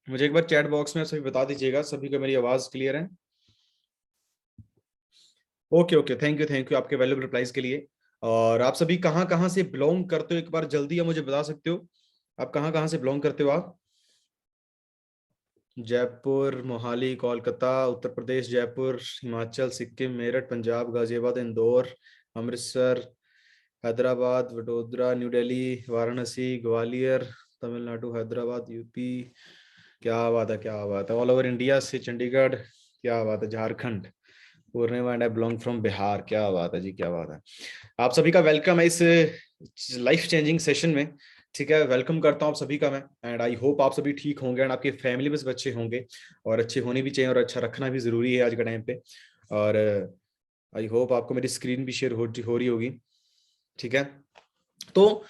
मुझे एक बार chat box में सभी बता दीजिएगा, सभी को मेरी आवाज क्लियर है? ओके ओके, थैंक यू आपके वैल्यूबल रिप्लाईज के लिए। और आप सभी कहाँ कहाँ से बिलोंग करते हो, एक बार जल्दी आप मुझे बता सकते हो? आप कहाँ कहाँ से बिलोंग करते हो आप? Jaipur, Mohali, Kolkata, Uttar Pradesh, Jaipur, Himachal, Sikkim, Meerut, Punjab, Ghaziabad, Indore, Amritsar, Hyderabad, Vadodara, new Delhi, Varanasi, Gwalior, Tamil Nadu, Hyderabad, UP. क्या बात है, क्या बात है, ऑल ओवर इंडिया से, चंडीगढ़, क्या बात है, Jharkhand, Purnima and I belong from Bihar. क्या बात है जी, क्या बात है। आप सभी का वेलकम है इस लाइफ चेंजिंग सेशन में। ठीक है, वेलकम करता हूँ आप सभी का मैं। एंड आई होप आप सभी ठीक होंगे एंड आपके फैमिली में बच्चे होंगे, और अच्छे होने भी चाहिए और अच्छा रखना भी जरूरी है आज के टाइम पे। और आई होप आपको मेरी स्क्रीन भी शेयर हो रही होगी। ठीक है, तो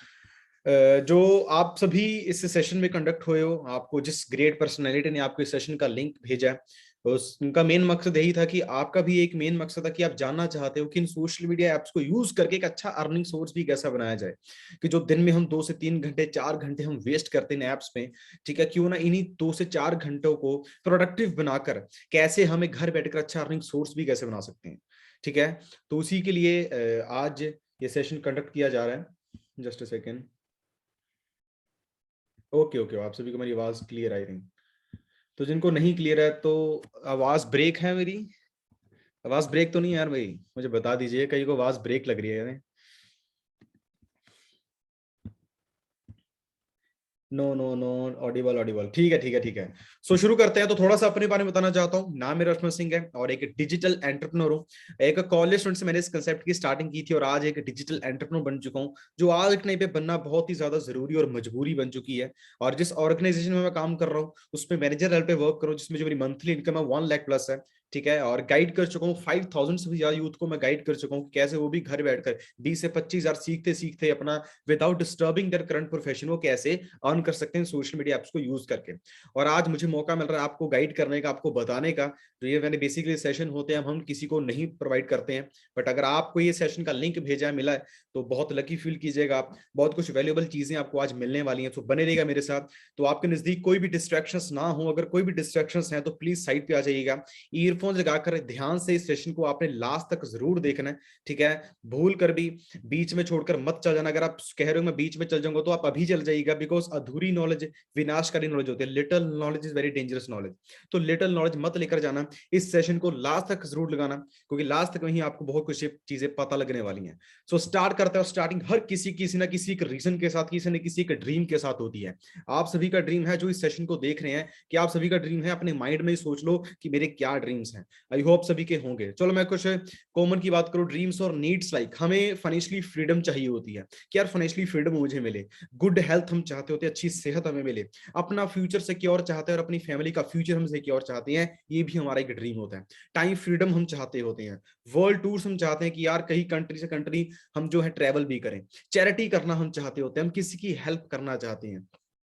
जो आप सभी इस सेशन में कंडक्ट हुए हो, आपको जिस ग्रेट पर्सनैलिटी ने आपको इस सेशन का लिंक भेजा है, उनका मेन मकसद यही था कि आपका भी एक मेन मकसद था कि आप जानना चाहते हो कि इन सोशल मीडिया एप्स को यूज करके एक अच्छा अर्निंग सोर्स भी कैसा बनाया जाए। कि जो दिन में हम 2 से 3 घंटे 4 घंटे हम वेस्ट करते हैं ऐप्स में, ठीक है, क्यों ना इन्हीं 2 से 4 घंटों को प्रोडक्टिव बनाकर कैसे हमें घर बैठकर अच्छा अर्निंग सोर्स भी कैसे बना सकते हैं। ठीक है, तो उसी के लिए आज ये सेशन कंडक्ट किया जा रहा है। Just a second. Okay okay, आप सभी को मेरी आवाज क्लियर आई रही? तो जिनको नहीं क्लियर है तो आवाज ब्रेक है मेरी? आवाज ब्रेक तो नहीं है यार भाई, मुझे बता दीजिए, कहीं को आवाज ब्रेक लग रही है यार। No no no, audible audible, ठीक है ठीक है ठीक है। सो शुरू करते हैं। तो थोड़ा सा अपने बारे में बताना चाहता हूँ। नाम मेरा रश्मन सिंह है और एक डिजिटल एंटरप्रेन्योर हूँ। एक कॉलेज स्टूडेंट से मैंने इस कंसेप्ट की स्टार्टिंग की थी और आज एक डिजिटल एंटरप्रेन्योर बन चुका हूँ, जो आज के टाइम पे बनना बहुत ही ज्यादा जरूरी और मजबूरी बन चुकी है। और जिस ऑर्गेनाइजेशन में मैं काम कर रहा हूँ उसमें मैनेजर लेवल पे वर्क करूँ, जिसमें जो मेरी मंथली इनकम है 1 लाख प्लस है। ठीक है, और गाइड कर चुका हूँ 5,000 से भी ज्यादा यूथ को मैं गाइड कर चुका हूँ कि कैसे वो भी घर बैठकर 20 से 25 हजार सीखते सीखते अपना without disturbing their current profession वो कैसे अर्न कर सकते हैं सोशल मीडिया एप्स को यूज करके। और आज मुझे मौका मिल रहा है आपको गाइड करने का, आपको बताने का। तो ये मैंने बेसिकली सेशन होते हैं, हम किसी को नहीं प्रोवाइड करते हैं, बट अगर आपको ये सेशन का लिंक भेजा है, मिला है, तो बहुत लकी फील कीजिएगा आप। बहुत कुछ वैल्यूएबल चीजें आपको आज मिलने वाली हैं, तो बने रहेगा मेरे साथ। तो आपके नजदीक कोई भी डिस्ट्रैक्शंस ना हो, अगर कोई भी डिस्ट्रैक्शंस हैं तो प्लीज साइड पे आ जाइएगा। ईयरफोन लगाकर ध्यान से इस सेशन को आपने लास्ट तक जरूर देखना है। ठीक है, भूल कर भी बीच में छोड़कर मत चल जाना। अगर आप कह रहे हो मैं बीच में चल जाऊंगा तो आप अभी चल जाइएगा, बिकॉज अधूरी नॉलेज विनाशकारी नॉलेज होती है। Little knowledge is very dangerous knowledge. तो लिटिल नॉलेज मत लेकर जाना, इस सेशन को लास्ट तक जरूर लगाना, क्योंकि लास्ट तक वहीं आपको बहुत कुछ चीजें पता लगने वाली हैं। सो स्टार्ट करते हैं। स्टार्टिंग हर किसी ना किसी एक रीजन के साथ, किसी न किसी एक ड्रीम के साथ होती है। आप सभी का ड्रीम है जो इस सेशन को देख रहे हैं, कि आप सभी का ड्रीम है, अपने माइंड में ही सोच लो कि मेरे क्या ड्रीम्स हैं। आई होप सभी के होंगे। चलो मैं कुछ कॉमन की बात करूं। ड्रीम्स और नीड्स, लाइक हमें फाइनेंशियली फ्रीडम चाहिए होती है कि यार फाइनेंशियली फ्रीडम मुझे मिले, गुड हेल्थ हम चाहते होते हैं, अच्छी सेहत हमें मिले, अपना फ्यूचर सिक्योर चाहते हैं और अपनी फैमिली का फ्यूचर हम सिक्योर चाहते हैं, ये भी हमारा एक ड्रीम होता है। टाइम फ्रीडम हम चाहते होते हैं, वर्ल्ड टूर्स हम चाहते हैं कि यार कहीं कंट्री से कंट्री हम जो है ट्रेवल भी करें, चैरिटी करना हम चाहते होते हैं, हम किसी की हेल्प करना चाहते हैं।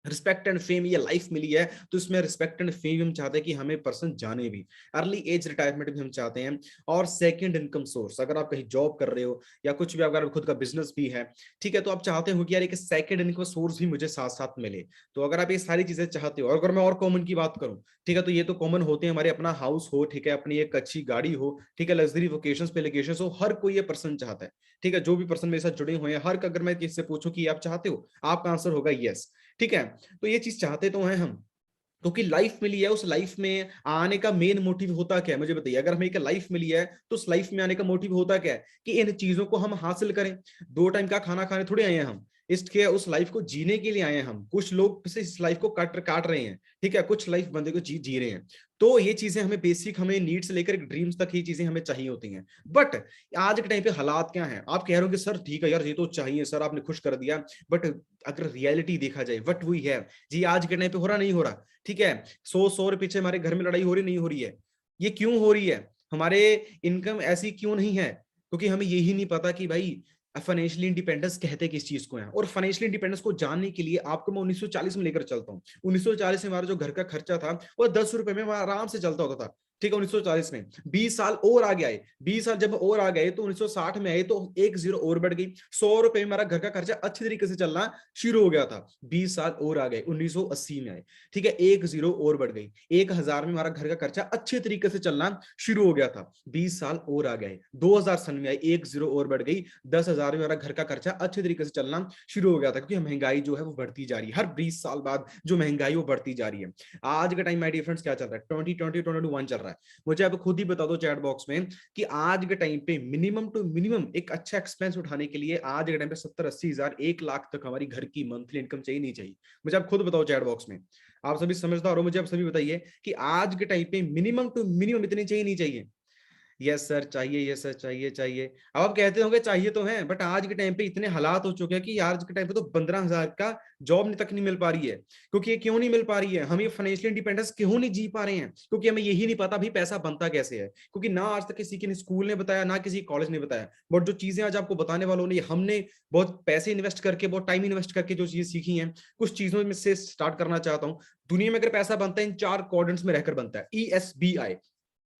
रिस्पेक्ट एंड फेम, ये लाइफ मिली है तो इसमें रिस्पेक्ट एंड फेम हम चाहते हैं कि हमें पर्सन जाने भी। अर्ली एज रिटायरमेंट भी हम चाहते हैं। और सेकंड इनकम सोर्स, अगर आप कहीं जॉब कर रहे हो या कुछ भी, अगर खुद का बिजनेस भी है, ठीक है, तो आप चाहते हो कि यार एक सेकंड इनकम सोर्स भी मुझे साथ साथ मिले। तो अगर आप ये सारी चीजें चाहते हो, और अगर मैं और कॉमन की बात करूं, ठीक है, तो ये तो कॉमन होते हैं हमारे, अपना हाउस हो, ठीक है, अपनी एक अच्छी गाड़ी हो, ठीक है, लग्जरी वोकेशन पे लोकेशन हो, हर कोई ये पर्सन चाहता है। ठीक है, जो भी पर्सन मेरे साथ जुड़े हुए हैं, हर अगर मैं किसी से पूछूं कि आप चाहते हो, आपका आंसर होगा यस। ठीक है, तो ये चीज चाहते तो हैं हम, क्योंकि लाइफ मिली है, उस लाइफ में आने का मेन मोटिव होता क्या है मुझे बताइए। अगर हमें एक लाइफ मिली है तो उस लाइफ में आने का मोटिव होता क्या है कि इन चीजों को हम हासिल करें। 2 टाइम का खाना खाने थोड़े आए हैं हम, इसके उस लाइफ को जीने के लिए आए हैं हम। कुछ लोग इस लाइफ को काट काट रहे हैं, ठीक है, कुछ लाइफ बंदे को जी जी रहे हैं। तो ये चीजें हमें बेसिक, हमें नीड से लेकर ड्रीम्स तक ये चीजें हमें चाहिए होती हैं। बट आज के टाइम पे हालात क्या है, आप कह रहे हो कि सर ठीक है यार ये तो चाहिए, सर आपने खुश कर दिया, बट अगर रियलिटी देखा जाए वट वही है जी, आज के टाइम पे हो रहा नहीं हो रहा। ठीक है, 100 पीछे हमारे घर में लड़ाई हो रही नहीं हो रही है? ये क्यों हो रही है? हमारे इनकम ऐसी क्यों नहीं है? क्योंकि हमें यही नहीं पता कि भाई फाइनेंशियली इंडिपेंडेंस कहते किस चीज को है। और फाइनेंशियल इंडिपेंडेंस को जानने के लिए आपको मैं 1940 में लेकर चलता हूँ। 1940 में हमारा जो घर का खर्चा था वो 10 रुपए में आराम से चलता होता था। ठीक है 1940 में, 20 साल और आगे आए, 20 साल जब और आ गए तो 1960 में आए तो एक जीरो और बढ़ गई, 100 रुपए में हमारा घर का खर्चा अच्छी तरीके से चलना शुरू हो गया था। 20 साल और आ गए 1980 में आए, ठीक है एक जीरो और बढ़ गई, 1000 में हमारा घर का खर्चा अच्छे तरीके से चलना शुरू हो गया था। 20 साल और आ गए 2000 सन में आई, एक जीरो और बढ़ गई, 10,000 में हमारा घर का खर्चा अच्छे तरीके से चलना शुरू हो गया था, क्योंकि महंगाई जो है वो बढ़ती जा रही है, हर 20 साल बाद जो महंगाई वो बढ़ती जा रही है। आज के टाइम माय डिफरेंस क्या चल रहा है, 2021 चल रहा है। मुझे आप खुद ही बता दो चैट बॉक्स में कि आज के टाइम पे मिनिमम टू मिनिमम एक अच्छा एक्सपेंस उठाने के लिए आज के टाइम पे 70-80 हजार 1 लाख तक हमारी घर की मंथली इनकम चाहिए नहीं चाहिए? मुझे आप खुद बताओ चैट बॉक्स में, आप सभी समझदार हो, मुझे आप सभी बताइए कि आज के टाइम पे मिनिमम टू मिनिमम इतनी चाहिए नहीं चाहिए? यस सर चाहिए, यस सर चाहिए चाहिए। अब आप कहते होंगे चाहिए तो है, बट आज के टाइम पे इतने हालात हो चुके हैं कि आज के टाइम पे तो 15,000 का जॉब तक नहीं मिल पा रही है। क्योंकि ये क्यों नहीं मिल पा रही है, हम ये फाइनेंशियल इंडिपेंडेंस क्यों नहीं जी पा रहे हैं? क्योंकि हमें यही नहीं पता भी पैसा बनता कैसे है, क्योंकि ना आज तक किसी के स्कूल ने बताया, ना किसी कॉलेज ने बताया। बट जो चीजें आज आपको बताने वालों ने, हमने बहुत पैसे इन्वेस्ट करके, बहुत टाइम इन्वेस्ट करके जो चीजें सीखी हैं, कुछ चीजों में से स्टार्ट करना चाहता हूँ। दुनिया में अगर पैसा बनता है इन 4 क्वाड्रेंट्स में रहकर बनता है, ESBI।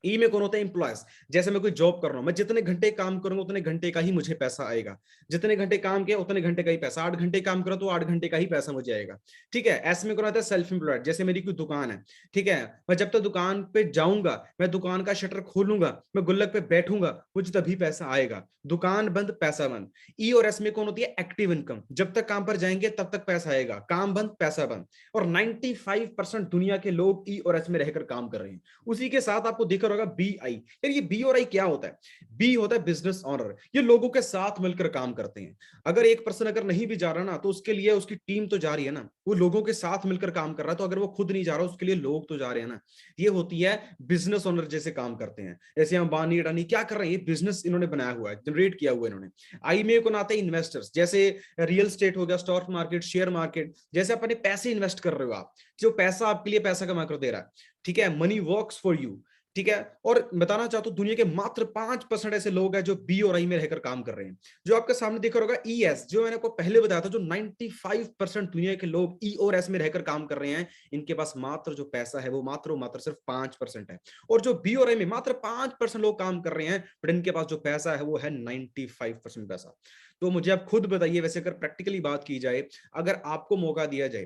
ई में कौन होता है, एम्प्लॉयज। जैसे मैं कोई जॉब कर रहा हूं, मैं जितने घंटे काम करूंगा उतने घंटे का ही मुझे पैसा आएगा, जितने घंटे काम किया उतने घंटे का ही पैसा, 8 घंटे काम करो तो 8 घंटे का ही पैसा मुझे आएगा। ठीक है, ऐसे में कौन आता है, सेल्फ एम्प्लॉयड। जैसे मेरी कोई दुकान है, ठीक है, मैं जब तक दुकान पे जाऊंगा, मैं दुकान का शटर खोलूंगा, मैं गुल्लक पे बैठूंगा, मुझे तभी पैसा आएगा। दुकान बंद पैसा बंद। ई और एस में कौन होती है, एक्टिव इनकम। जब तक काम पर जाएंगे तब तक पैसा आएगा, काम बंद पैसा बंद। और 95% दुनिया के लोग ई और एस में रहकर काम कर रहे हैं। उसी के साथ आपको दिख रहा होगा BI। यार ये बी और आई क्या होता है? बी होता है बिजनेस ऑनर, ये लोगों के साथ मिलकर काम करते हैं। अगर एक पर्सन अगर नहीं भी जा रहा ना, तो उसके लिए उसकी टीम तो जा रही है ना, वो लोगों के साथ मिलकर काम कर रहा है। तो अगर वो खुद नहीं जा रहा, उसके लिए लोग तो जा रहे हैं ना। ये होती है बिजनेस ओनर जैसे काम करते हैं। जैसे अंबानी अडानी क्या कर रहे हैं, ये बिजनेस इन्होंने बनाया हुआ है, जनरेट किया हुआ है इन्होंने। आई में कौन आते हैं, इन्वेस्टर्स। जैसे रियल स्टेट हो गया, स्टॉक मार्केट, शेयर मार्केट, जैसे अपने पैसे इन्वेस्ट कर रहे हो आप, जो पैसा आपके लिए पैसा कमा कर दे रहा है, ठीक है, मनी वर्क्स फॉर यू। ठीक है, और बताना चाहता हूं दुनिया के मात्र 5% ऐसे लोग हैं जो बी और आई में रहकर काम कर रहे हैं। जो आपके सामने दिख रहा होगा ES, जो मैंने आपको पहले बताया था, जो 95% दुनिया के लोग ई और एस में रहकर काम कर रहे हैं, इनके पास मात्र जो पैसा है वो मात्र सिर्फ 5% है। और जो बी और आई में मात्र 5% लोग काम कर रहे हैं, बट इनके पास जो पैसा है वो है 95% पैसा। तो मुझे आप खुद बताइए, वैसे अगर प्रैक्टिकली बात की जाए, अगर आपको मौका दिया जाए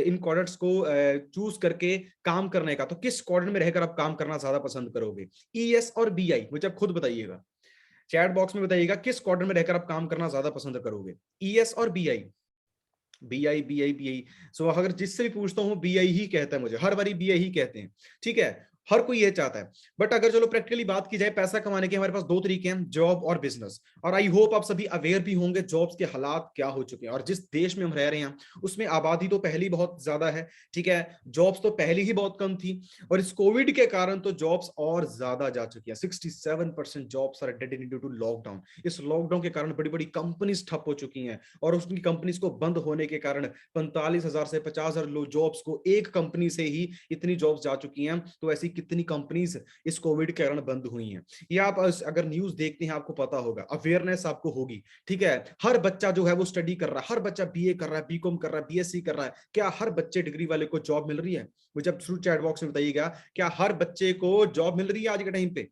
इन क्वाड्रेंट्स को चूज करके काम करने का, तो किस क्वाड्रेंट में रहकर आप काम करना ज्यादा पसंद करोगे, ES और BI? मुझे आप खुद बताइएगा, चैट बॉक्स में बताइएगा किस क्वाड्रेंट में रहकर आप काम करना ज्यादा पसंद करोगे, ES और BI? BI सो अगर जिससे भी पूछता हूँ BI ही कहता है, मुझे हर बारी BI ही कहते हैं। ठीक है, हर कोई ये चाहता है। बट अगर चलो प्रैक्टिकली बात की जाए पैसा कमाने के, हमारे पास 2 तरीके हैं, जॉब और बिजनेस। और आई होप आप सभी अवेयर भी होंगे जॉब्स के हालात क्या हो चुके हैं, और जिस देश में हम रह रहे हैं उसमें आबादी तो पहले ही बहुत ज्यादा है, ठीक है, जॉब्स तो पहले ही बहुत कम थी, और इस कोविड के कारण तो जॉब्स और ज्यादा जा चुकी हैं। 67% jobs are dead due to lockdown. इस लॉकडाउन के कारण बड़ी बड़ी कंपनीज ठप हो चुकी हैं, और उसकी कंपनीज को बंद होने के कारण 45,000 से 50,000 जॉब्स को एक कंपनी से ही इतनी जॉब्स जा चुकी हैं। तो ऐसी कितनी कंपनीज इस कोविड के कारण बंद हुई हैं, ये आप अगर न्यूज देखते हैं आपको पता होगा, अवेयरनेस आपको होगी। ठीक है, हर बच्चा जो है वो स्टडी कर रहा है, हर बच्चा BA कर रहा है, BCom कर रहा है, BSc कर रहा है। क्या हर बच्चे डिग्री वाले को जॉब मिल रही है? मुझे अब थ्रू चैट बॉक्स में बताइएगा, क्या हर बच्चे को जॉब मिल रही है आज के टाइम पे?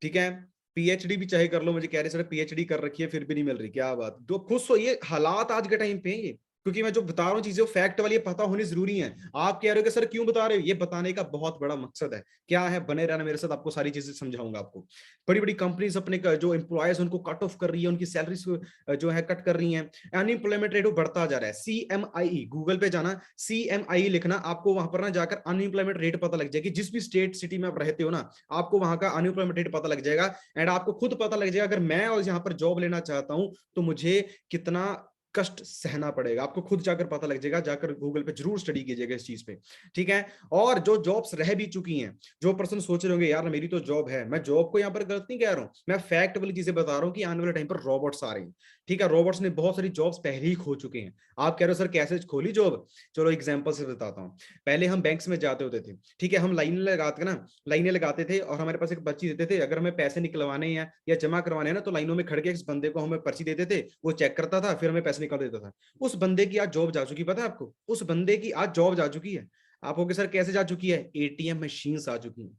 ठीक है, PhD भी चाहे कर लो, मुझे कह रहे सर PhD कर रखी है फिर भी नहीं मिल रही, क्या बात, तो खुश हो, ये हालात आज के टाइम पे ये, क्योंकि मैं जो बता रहा हूँ चीजें फैक्ट वाली पता होनी जरूरी है। आप कह रहे हो कि सर क्यों बता रहे हो, ये बताने का बहुत बड़ा मकसद है। क्या है, बने रहना मेरे साथ, आपको सारी चीजें समझाऊंगा। आपको बड़ी बड़ी कंपनीज अपने जो एम्प्लॉयज उनको कट ऑफ कर रही है, उनकी सैलरी जो है कट कर रही है, अनएम्प्लॉयमेंट रेट बढ़ता जा रहा है। CMIE, गूगल पे जाना, CMIE लिखना, आपको वहां पर ना जाकर अनएम्प्लॉयमेंट रेट पता लग जाएगी। जिस भी स्टेट सिटी में आप रहते हो ना, आपको वहां का अनएम्प्लॉयमेंट रेट पता लग जाएगा। एंड आपको खुद पता लग जाएगा अगर मैं और यहाँ पर जॉब लेना चाहता हूं तो मुझे कितना कष्ट सहना पड़ेगा। आपको खुद जाकर पता लग जाएगा, जाकर गूगल पे जरूर स्टडी कीजिएगा इस चीज पे। ठीक है, और जो जॉब्स रह भी चुकी हैं, जो पर्सन सोच रहे होंगे यार मेरी तो जॉब है, मैं जॉब को यहाँ पर गलत नहीं कह रहा हूँ, मैं फैक्ट वाली चीजें बता रहा हूँ कि आने वाले टाइम पर रोबोट्स आ रहे हैं। ठीक है, रोबोट्स ने बहुत सारी जॉब्स पहले ही खो चुके हैं। आप कह रहे हो सर कैसे खोली जॉब, चलो एग्जाम्पल से बताता हूँ। पहले हम बैंक्स में जाते होते थे, ठीक है, हम लाइनें लगाते थे, और हमारे पास एक पर्ची देते थे। अगर हमें पैसे निकलवाने हैं या जमा करवाने हैं ना, तो लाइनों में खड़ के इस बंदे को हमें पर्ची देते थे, वो चेक करता था, फिर हमें पैसे निकाल देता था। उस बंदे की आज जॉब जा चुकी, पता है आपको, उस बंदे की आज जॉब जा चुकी है। आप होगे सर कैसे जा चुकी है, ATM मशीन आ चुकी है।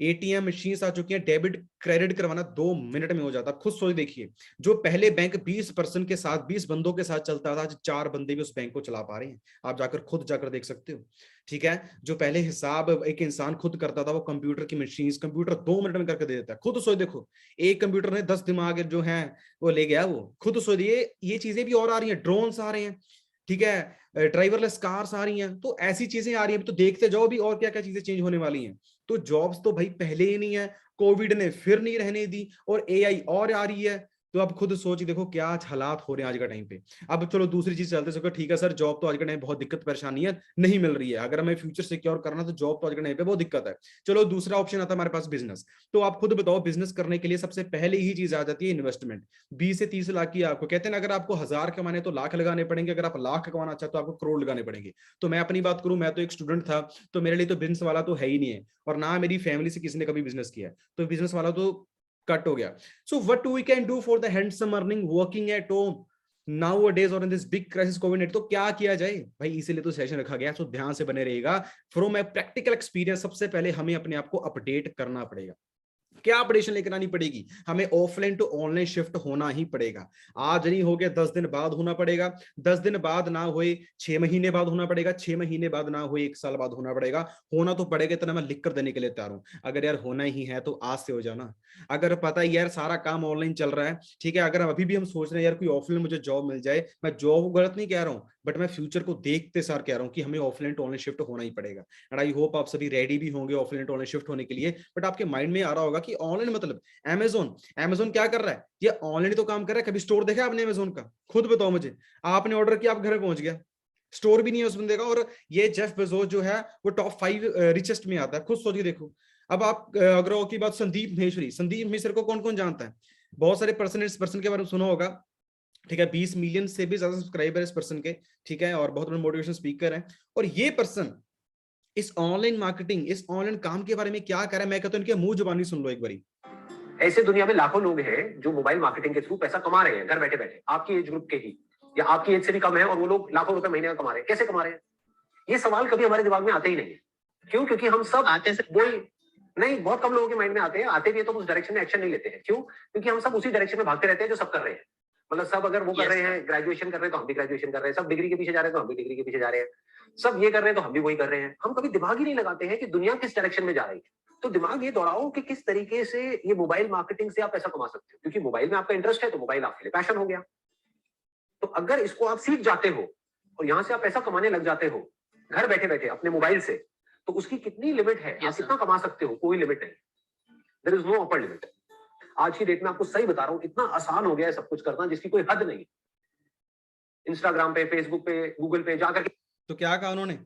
एटीएम मशीन आ चुकी हैं, डेबिट क्रेडिट करवाना 2 मिनट में हो जाता। खुद सोच देखिए, जो पहले बैंक 20 पर्सन के साथ, 20 बंदों के साथ चलता था, आज 4 बंदे भी उस बैंक को चला पा रहे हैं। आप जाकर खुद जाकर देख सकते हो। ठीक है, जो पहले हिसाब एक इंसान खुद करता था, वो कंप्यूटर की मशीन, कंप्यूटर 2 मिनट में करके दे देता है। खुद सोच देखो, एक कंप्यूटर ने 10 दिमाग जो है वो ले गया। वो खुद सोच, ये चीजें भी और आ रही हैं, ड्रोन्स आ रहे हैं, ठीक है, ड्राइवरलेस कार्स आ रही हैं, तो ऐसी चीजें आ रही हैं। तो देखते जाओ भी और क्या क्या चीजें चेंज होने वाली हैं। तो जॉब्स तो भाई पहले ही नहीं है, कोविड ने फिर नहीं रहने दी, और एआई और आ रही है। तो अब खुद सोच देखो क्या हालात हो रहे हैं आज के टाइम पे। अब चलो दूसरी चीज चलते सको, ठीक है सर जॉब तो आज के टाइम बहुत दिक्कत परेशानी है, नहीं मिल रही है, अगर हमें फ्यूचर सिक्योर करना तो जॉब तो आज के टाइम पे बहुत दिक्कत है। चलो दूसरा ऑप्शन आता है हमारे पास बिजनेस। तो आप खुद बताओ, बिजनेस करने के लिए सबसे पहले ही चीज आ जाती है इन्वेस्टमेंट। 20 से 30 लाख की आपको कहते हैं, अगर आपको 1000 कमाने तो लाख लगाने पड़ेंगे, अगर आप लाख कमाना चाहते तो आपको करोड़ लगाने पड़ेंगे। तो मैं अपनी बात करूं, मैं तो एक स्टूडेंट था, तो मेरे लिए तो बिजनेस वाला तो है ही नहीं है, और ना मेरी फैमिली से किसी ने कभी बिजनेस किया है, तो बिजनेस वाला तो कट हो गया। So what we can do for the handsome earning working at home nowadays और in this big crisis COVID. तो क्या किया जाए भाई, इसीलिए तो सेशन रखा गया, तो ध्यान से बने रहेगा। फ्रॉम ए प्रैक्टिकल एक्सपीरियंस, सबसे पहले हमें अपने आप को अपडेट करना पड़ेगा। क्या अपडेशन लेकर आनी पड़ेगी, हमें ऑफलाइन टू ऑनलाइन शिफ्ट होना ही पड़ेगा। आज नहीं हो गया 10 दिन बाद होना पड़ेगा, 10 दिन बाद ना हुए 6 महीने बाद होना पड़ेगा, 6 महीने बाद ना हुए 1 साल बाद होना पड़ेगा। होना तो पड़ेगा, इतना मैं लिख कर देने के लिए तैयार हूं। अगर यार होना ही है तो आज से हो जाना। अगर पता है यार सारा काम ऑनलाइन चल रहा है, ठीक है, अगर अभी भी हम सोच रहे हैं यार कोई ऑफलाइन मुझे जॉब मिल जाए, मैं जॉब गलत नहीं कह रहा हूँ, बट मैं फ्यूचर को देखते सार कह रहा हूँ कि हमें ऑफलाइन टू ऑनलाइन शिफ्ट होना ही पड़ेगा। एंड आई होप आप सभी रेडी भी होंगे ऑफलाइन टू ऑनलाइन शिफ्ट होने के लिए। बट आपके माइंड में आ रहा होगा कि ऑनलाइन मतलब अमेजोन, अमेजोन क्या कर रहा है, ये ऑनलाइन तो काम कर रहा है। कभी स्टोर देखा आपने अमेजोन का? खुद बताओ मुझे, आपने ऑर्डर किया, आप घर में पहुंच गया, स्टोर भी नहीं है उस बंदे का। और ये जेफ बेजोस जो है वो टॉप 5 रिचेस्ट में आता है, खुद सोच के देखो। अब आप अगर की बात, संदीप महेश्वरी, संदीप महेश्वरी को कौन कौन जानता है? बहुत सारे पर्सन, इस पर्सन के बारे में सुना होगा, ठीक है, 20 मिलियन से भी ज्यादा सब्सक्राइबर इस पर्सन के, ठीक है, और बहुत बड़े मोटिवेशन स्पीकर हैं। और ये पर्सन इस ऑनलाइन मार्केटिंग, इस ऑनलाइन काम के बारे में क्या कर रहा है, मैं कहता हूं इनके मुंह जुबानी सुन लो एक बारी। ऐसे दुनिया में लाखों लोग हैं जो मोबाइल मार्केटिंग के थ्रू पैसा कमा रहे हैं घर बैठे बैठे, आपकी एज ग्रुप के ही, या आपकी एज से भी कम है, और वो लोग लाखों रुपए महीने में कमा रहे हैं। कैसे कमा रहे हैं, ये सवाल कभी हमारे दिमाग में आते ही नहीं है। क्यों? क्योंकि हम सब आते से वही नहीं, बहुत कम लोगों के माइंड में आते हैं, आते भी है तो उस डायरेक्शन में एक्शन नहीं लेते हैं। क्यों? क्योंकि हम सब उसी डायरेक्शन में भागते रहते हैं जो सब कर रहे हैं। मतलब सब अगर वो कर रहे हैं, ग्रेजुएशन कर रहे हैं तो हम भी ग्रेजुएशन कर रहे हैं, सब डिग्री के पीछे जा रहे हैं तो हम भी डिग्री के पीछे जा रहे हैं, सब ये कर रहे हैं तो हम भी वही कर रहे हैं। हम कभी दिमाग ही नहीं लगाते हैं कि दुनिया किस डायरेक्शन में जा रही है। तो दिमाग ये दौड़ाओ कि किस तरीके से ये मोबाइल मार्केटिंग से आप पैसा कमा सकते हो, क्योंकि मोबाइल में आपका इंटरेस्ट है तो मोबाइल आपके लिए पैशन हो गया। तो अगर इसको आप सीख जाते हो और यहां से आप पैसा कमाने लग जाते हो घर बैठे बैठे अपने मोबाइल से, तो उसकी कितनी लिमिट है, आप कितना कमा सकते हो, कोई लिमिट नहीं। There is no upper limit. आज की डेट में आपको सही बता रहा हूं, इतना आसान हो गया है सब कुछ करना जिसकी कोई हद नहीं। इंस्टाग्राम पे, फेसबुक पे, गूगल पे जाकर। तो क्या कहा उन्होंने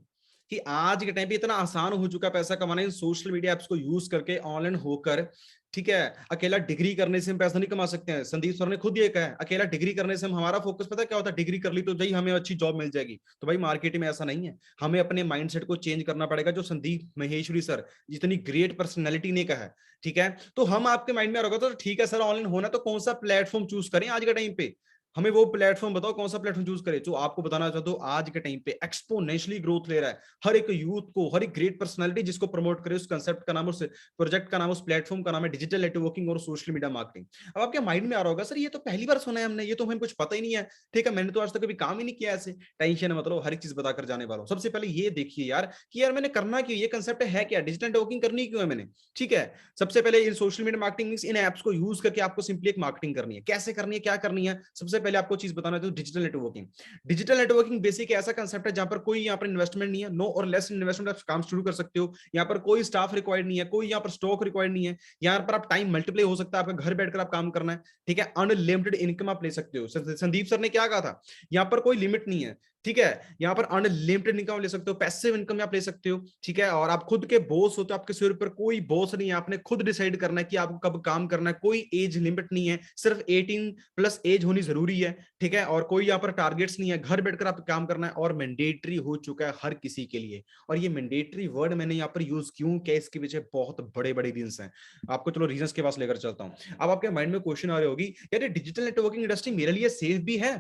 कि आज के टाइम पे इतना आसान हो चुका पैसा कमाना इन सोशल मीडिया एप्स को यूज करके, ऑनलाइन होकर, ठीक है। अकेला डिग्री करने से हम पैसा नहीं कमा सकते हैं, संदीप सर ने खुद ये कहा है, अकेला डिग्री करने से हम, हमारा फोकस पता है क्या होता है, डिग्री कर ली तो भाई हमें अच्छी जॉब मिल जाएगी। तो भाई मार्केट में ऐसा नहीं है, हमें अपने माइंडसेट को चेंज करना पड़ेगा, जो संदीप महेश्वरी सर जितनी ग्रेट पर्सनैलिटी ने कहा है, ठीक है। तो हम आपके माइंड में आ रहा तो ठीक है सर ऑनलाइन होना, तो कौन सा प्लेटफॉर्म चूज करें आज के टाइम पे, हमें वो प्लेटफॉर्म बताओ, कौन सा प्लेटफॉर्म चूज करें। जो आपको बताना चाहता हूं, आज के टाइम पे एक्सपोनेंशियली ग्रोथ ले रहा है हर एक यूथ को, हर एक ग्रेट पर्सनालिटी जिसको प्रमोट करे, उस कंसेप्ट का नाम, उस प्रोजेक्ट का नाम, उस प्लेटफॉर्म का नाम है डिजिटल नेटवर्किंग और सोशल मीडिया मार्केटिंग। अब आपके माइंड में आ रहा होगा सर ये तो पहली बार सुना है हमने, ये तो हमें कुछ पता ही नहीं है, ठीक है, मैंने तो आज तक कभी काम ही नहीं किया ऐसे। टेंशन मतलब हर एक चीज बताकर जाने वाला हूं। सबसे पहले ये देखिए यार कि यार मैंने करना क्यों, ये कंसेप्ट है क्या, डिजिटल नेटवर्किंग करनी क्यों है मैंने, ठीक है। सबसे पहले इन सोशल मीडिया मार्केटिंग मींस इन एप्स को यूज करके आपको सिंपली एक मार्केटिंग करनी है। कैसे करनी है, क्या करनी है, सबसे पहले आपको चीज बताना है, digital networking. Digital networking basic ऐसा कंसेप्ट है जहां पर कोई यहाँ पर इन्वेस्टमेंट नहीं है, नो और लेस इन्वेस्टमेंट आप काम शुरू कर सकते हो। यहाँ पर कोई स्टाफ रिक्वायर्ड नहीं है, कोई यहाँ पर स्टॉक रिक्वायर्ड नहीं है, यहाँ पर आप टाइम मल्टीप्लाई हो सकता है, आपका घर बैठकर आप काम करना है, ठीक है। अनलिमिटेड इनकम आप ले सकते हो। संदीप सर ने क्या कहा था, यहाँ पर कोई लिमिट नहीं है, ठीक है। यहाँ पर अनलिमिटेड इनकम ले सकते हो, पैसिव इनकम आप ले सकते हो, ठीक है। और आप खुद के बॉस हो, तो आपके सिर पर कोई बॉस नहीं है, आपने खुद डिसाइड करना है कि आपको कब काम करना है, कोई एज लिमिट नहीं है, सिर्फ 18+ एज होनी जरूरी है, ठीक है। और कोई यहाँ पर टारगेट्स नहीं है, घर बैठकर आप काम करना है, और मैंडेटरी हो चुका है हर किसी के लिए। और ये मैंडेटरी वर्ड मैंने यहाँ पर यूज क्यों किया, इसके पीछे बहुत बड़े बड़े रीजंस हैं, आपको चलो रीजंस के पास लेकर चलता हूँ। अब आपके माइंड में क्वेश्चन आ रही होगी, यार डिजिटल नेटवर्किंग इंडस्ट्री मेरे लिए सेफ भी है,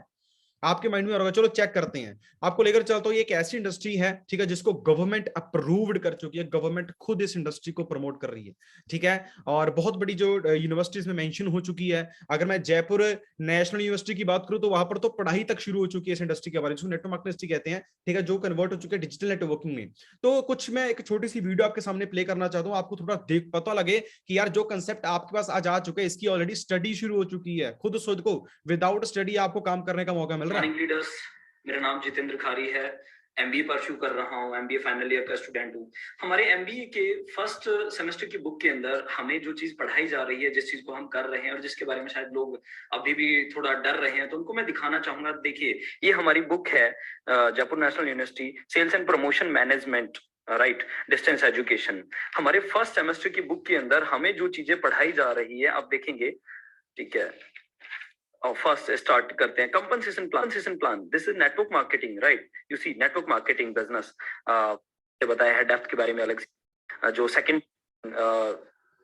आपके माइंड में होगा, चलो चेक करते हैं। आपको लेकर चलता हूँ, ये एक ऐसी इंडस्ट्री है, ठीक है, जिसको गवर्नमेंट अप्रूव्ड कर चुकी है, गवर्नमेंट खुद इस इंडस्ट्री को प्रमोट कर रही है, ठीक है। और बहुत बड़ी जो यूनिवर्सिटीज में मेंशन हो चुकी है। अगर मैं जयपुर नेशनल यूनिवर्सिटी की बात करूं तो वहां पर तो पढ़ाई तक शुरू हो चुकी है इस इंडस्ट्री के बारे में, जिसको नेटवर्क मार्केटिंग इंडस्ट्री कहते हैं, ठीक है, जो कन्वर्ट हो चुके हैं डिजिटल नेटवर्किंग में। तो कुछ मैं एक छोटी सी वीडियो आपके सामने प्ले करना चाहता हूँ, आपको थोड़ा देख पता लगे कि यार जो कंसेप्ट आपके पास आज आ चुके हैं, इसकी ऑलरेडी स्टडी शुरू हो चुकी है। खुद सोच को, विदाउट स्टडी आपको काम करने का मौका मिल रहा है। लीडर्स, मेरा नाम जितेंद्र खारी है, एमबीए परस्यू कर रहा हूँ, एमबीए फाइनल ईयर का स्टूडेंट हूँ। हमारे एमबीए के फर्स्ट सेमेस्टर की बुक के अंदर हमें जो चीज पढ़ाई जा रही है, जिस चीज को हम कर रहे हैं और जिसके बारे में शायद लोग अभी भी थोड़ा डर रहे हैं, तो उनको मैं दिखाना चाहूंगा। देखिए, ये हमारी बुक है, Jaipur national university sales and promotion management, right, distance education. हमारे फर्स्ट सेमेस्टर की बुक के अंदर हमें जो चीजें पढ़ाई जा रही है, आप देखेंगे, ठीक है। फर्स्ट स्टार्ट करते हैं, compensation plan. This is network marketing, right. You see network marketing business बताया है, डेप्थ के बारे में अलग से। जो second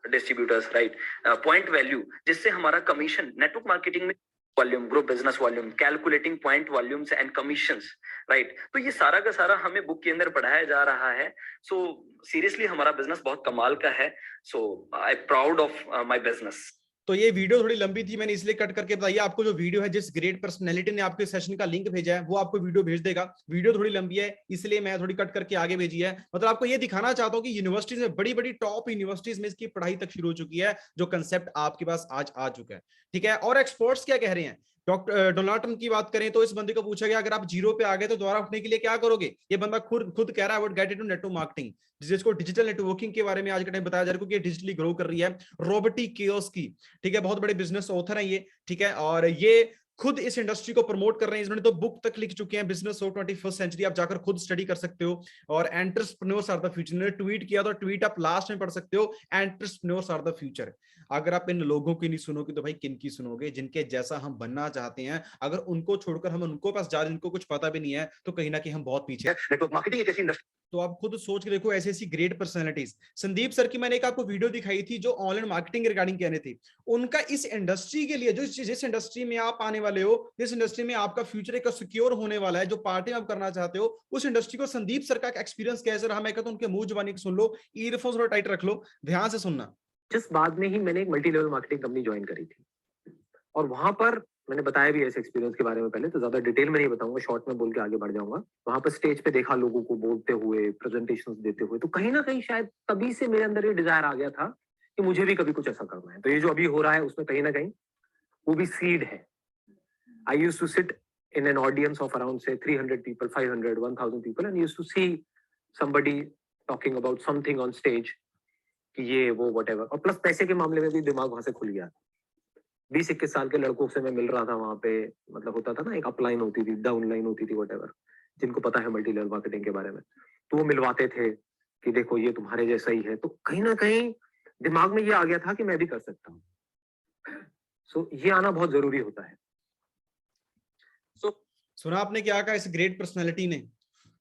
distributors, right, point value, जिससे हमारा कमीशन नेटवर्क मार्केटिंग में volume, group business volume, calculating point volumes and commissions, right. तो ये सारा का सारा हमें बुक के अंदर पढ़ाया जा रहा है। सो सीरियसली हमारा बिजनेस बहुत कमाल का है। So I proud of my business. तो ये वीडियो थोड़ी लंबी थी, मैंने इसलिए कट करके बताइए आपको। जो वीडियो है, जिस ग्रेट पर्सनैलिटी ने आपके सेशन का लिंक भेजा है, वो आपको वीडियो भेज देगा। वीडियो थोड़ी लंबी है, इसलिए मैं थोड़ी कट करके आगे भेजी है। मतलब आपको ये दिखाना चाहता हूँ कि यूनिवर्सिटीज में, बड़ी बड़ी टॉप यूनिवर्सिटीज में इसकी पढ़ाई तक शुरू हो चुकी है, जो कंसेप्ट आपके पास आज आ चुका है, ठीक है। और एक्सपर्ट्स क्या कह रहे हैं, डॉक्टर डोनाल्ड ट्रम्प की बात करें तो इस बंदे को पूछा गया, अगर आप जीरो पे आ गए तो दोबारा उठने के लिए क्या करोगे। ये बंदा खुद कह रहा है, I would get into network marketing, जिसको डिजिटल नेटवर्किंग के बारे में आज के टाइम बताया जा रहा है, क्योंकि डिजिटली ग्रो कर रही है। रॉबर्टी कियोस्की, ठीक है, बहुत बड़े बिजनेस ऑथर है ये, ठीक है, और ये खुद इस इंडस्ट्री को प्रमोट कर रहे हैं। इन्होंने तो बुक तक लिख चुके हैं, बिजनेस ऑफ 21st सेंचुरी, आप जाकर खुद स्टडी कर सकते हो। और एंटरप्रेन्योर्स आर द फ्यूचर, इन्होंने ट्वीट किया, तो ट्वीट आप लास्ट में पढ़ सकते हो, एंटरप्रेन्योर्स आर द फ्यूचर। अगर आप इन लोगों की नहीं सुनोगे तो भाई किन की सुनोगे, जिनके जैसा हम बनना चाहते हैं। अगर उनको छोड़कर हम उनको पास जा रहे हैं, जिनको कुछ पता भी नहीं है, तो कहीं ना कहीं हम बहुत पीछे हैं। नेटवर्क मार्केटिंग एक ऐसी इंडस्ट्री, तो आप खुद सोच के देखो, ऐसी ऐसी ग्रेट पर्सनालिटीज। संदीप सर की मैंने एक आपको वीडियो दिखाई थी, जो ऑनलाइन मार्केटिंग रिगार्डिंग कहने थे। उनका इस इंडस्ट्री के लिए, जो जिस इंडस्ट्री में आप आने वाले हो, जिस इंडस्ट्री में आपका फ्यूचर एक सिक्योर होने वाला है, जो पार्ट टाइम आप करना चाहते हो, उस इंडस्ट्री को संदीप सर का एक्सपीरियंस कैसे रहा, मैं कहता हूं उनके मुंह जुबानी सुन लो, ईयरफोन्स थोड़ा टाइट रख लो, ध्यान से सुनना। जिस बाद में ही मैंने एक multi level marketing company join करी थी, और वहां पर मैंने बताया भी ऐसे एक्सपीरियंस के बारे में पहले, तो ज्यादा डिटेल में नहीं बताऊंगा, शॉर्ट में बोल के आगे बढ़ जाऊंगा। वहां पर स्टेज पे देखा लोगों को बोलते हुए, प्रेजेंटेशंस देते हुए, तो कहीं ना कहीं शायद तभी से मेरे अंदर ये डिजायर आ गया था कि मुझे भी कभी कुछ ऐसा करना है। तो ये जो अभी हो रहा है, उसमें कहीं ना कहीं वो भी सीड है। I used to sit in an audience of around say 300 people, 500, 1000 people, and used to see somebody talking about something on stage, कि ये वो whatever। और प्लस पैसे के मामले में भी दिमाग वहां से खुल गया। 20-21 साल के लड़कों से मैं मिल रहा था वहां पे, मतलब होता था ना, एक अपलाइन होती थी, डाउनलाइन होती थी, whatever, जिनको पता है मल्टी लेवल मार्केटिंग के बारे में, तो वो मिलवाते थे कि देखो ये तुम्हारे जैसा ही है। तो कहीं ना कहीं दिमाग में ये आ गया था कि मैं भी कर सकता हूँ। सो ये आना बहुत जरूरी होता है। सुना आपने क्या कहा इस ग्रेट पर्सनालिटी ने,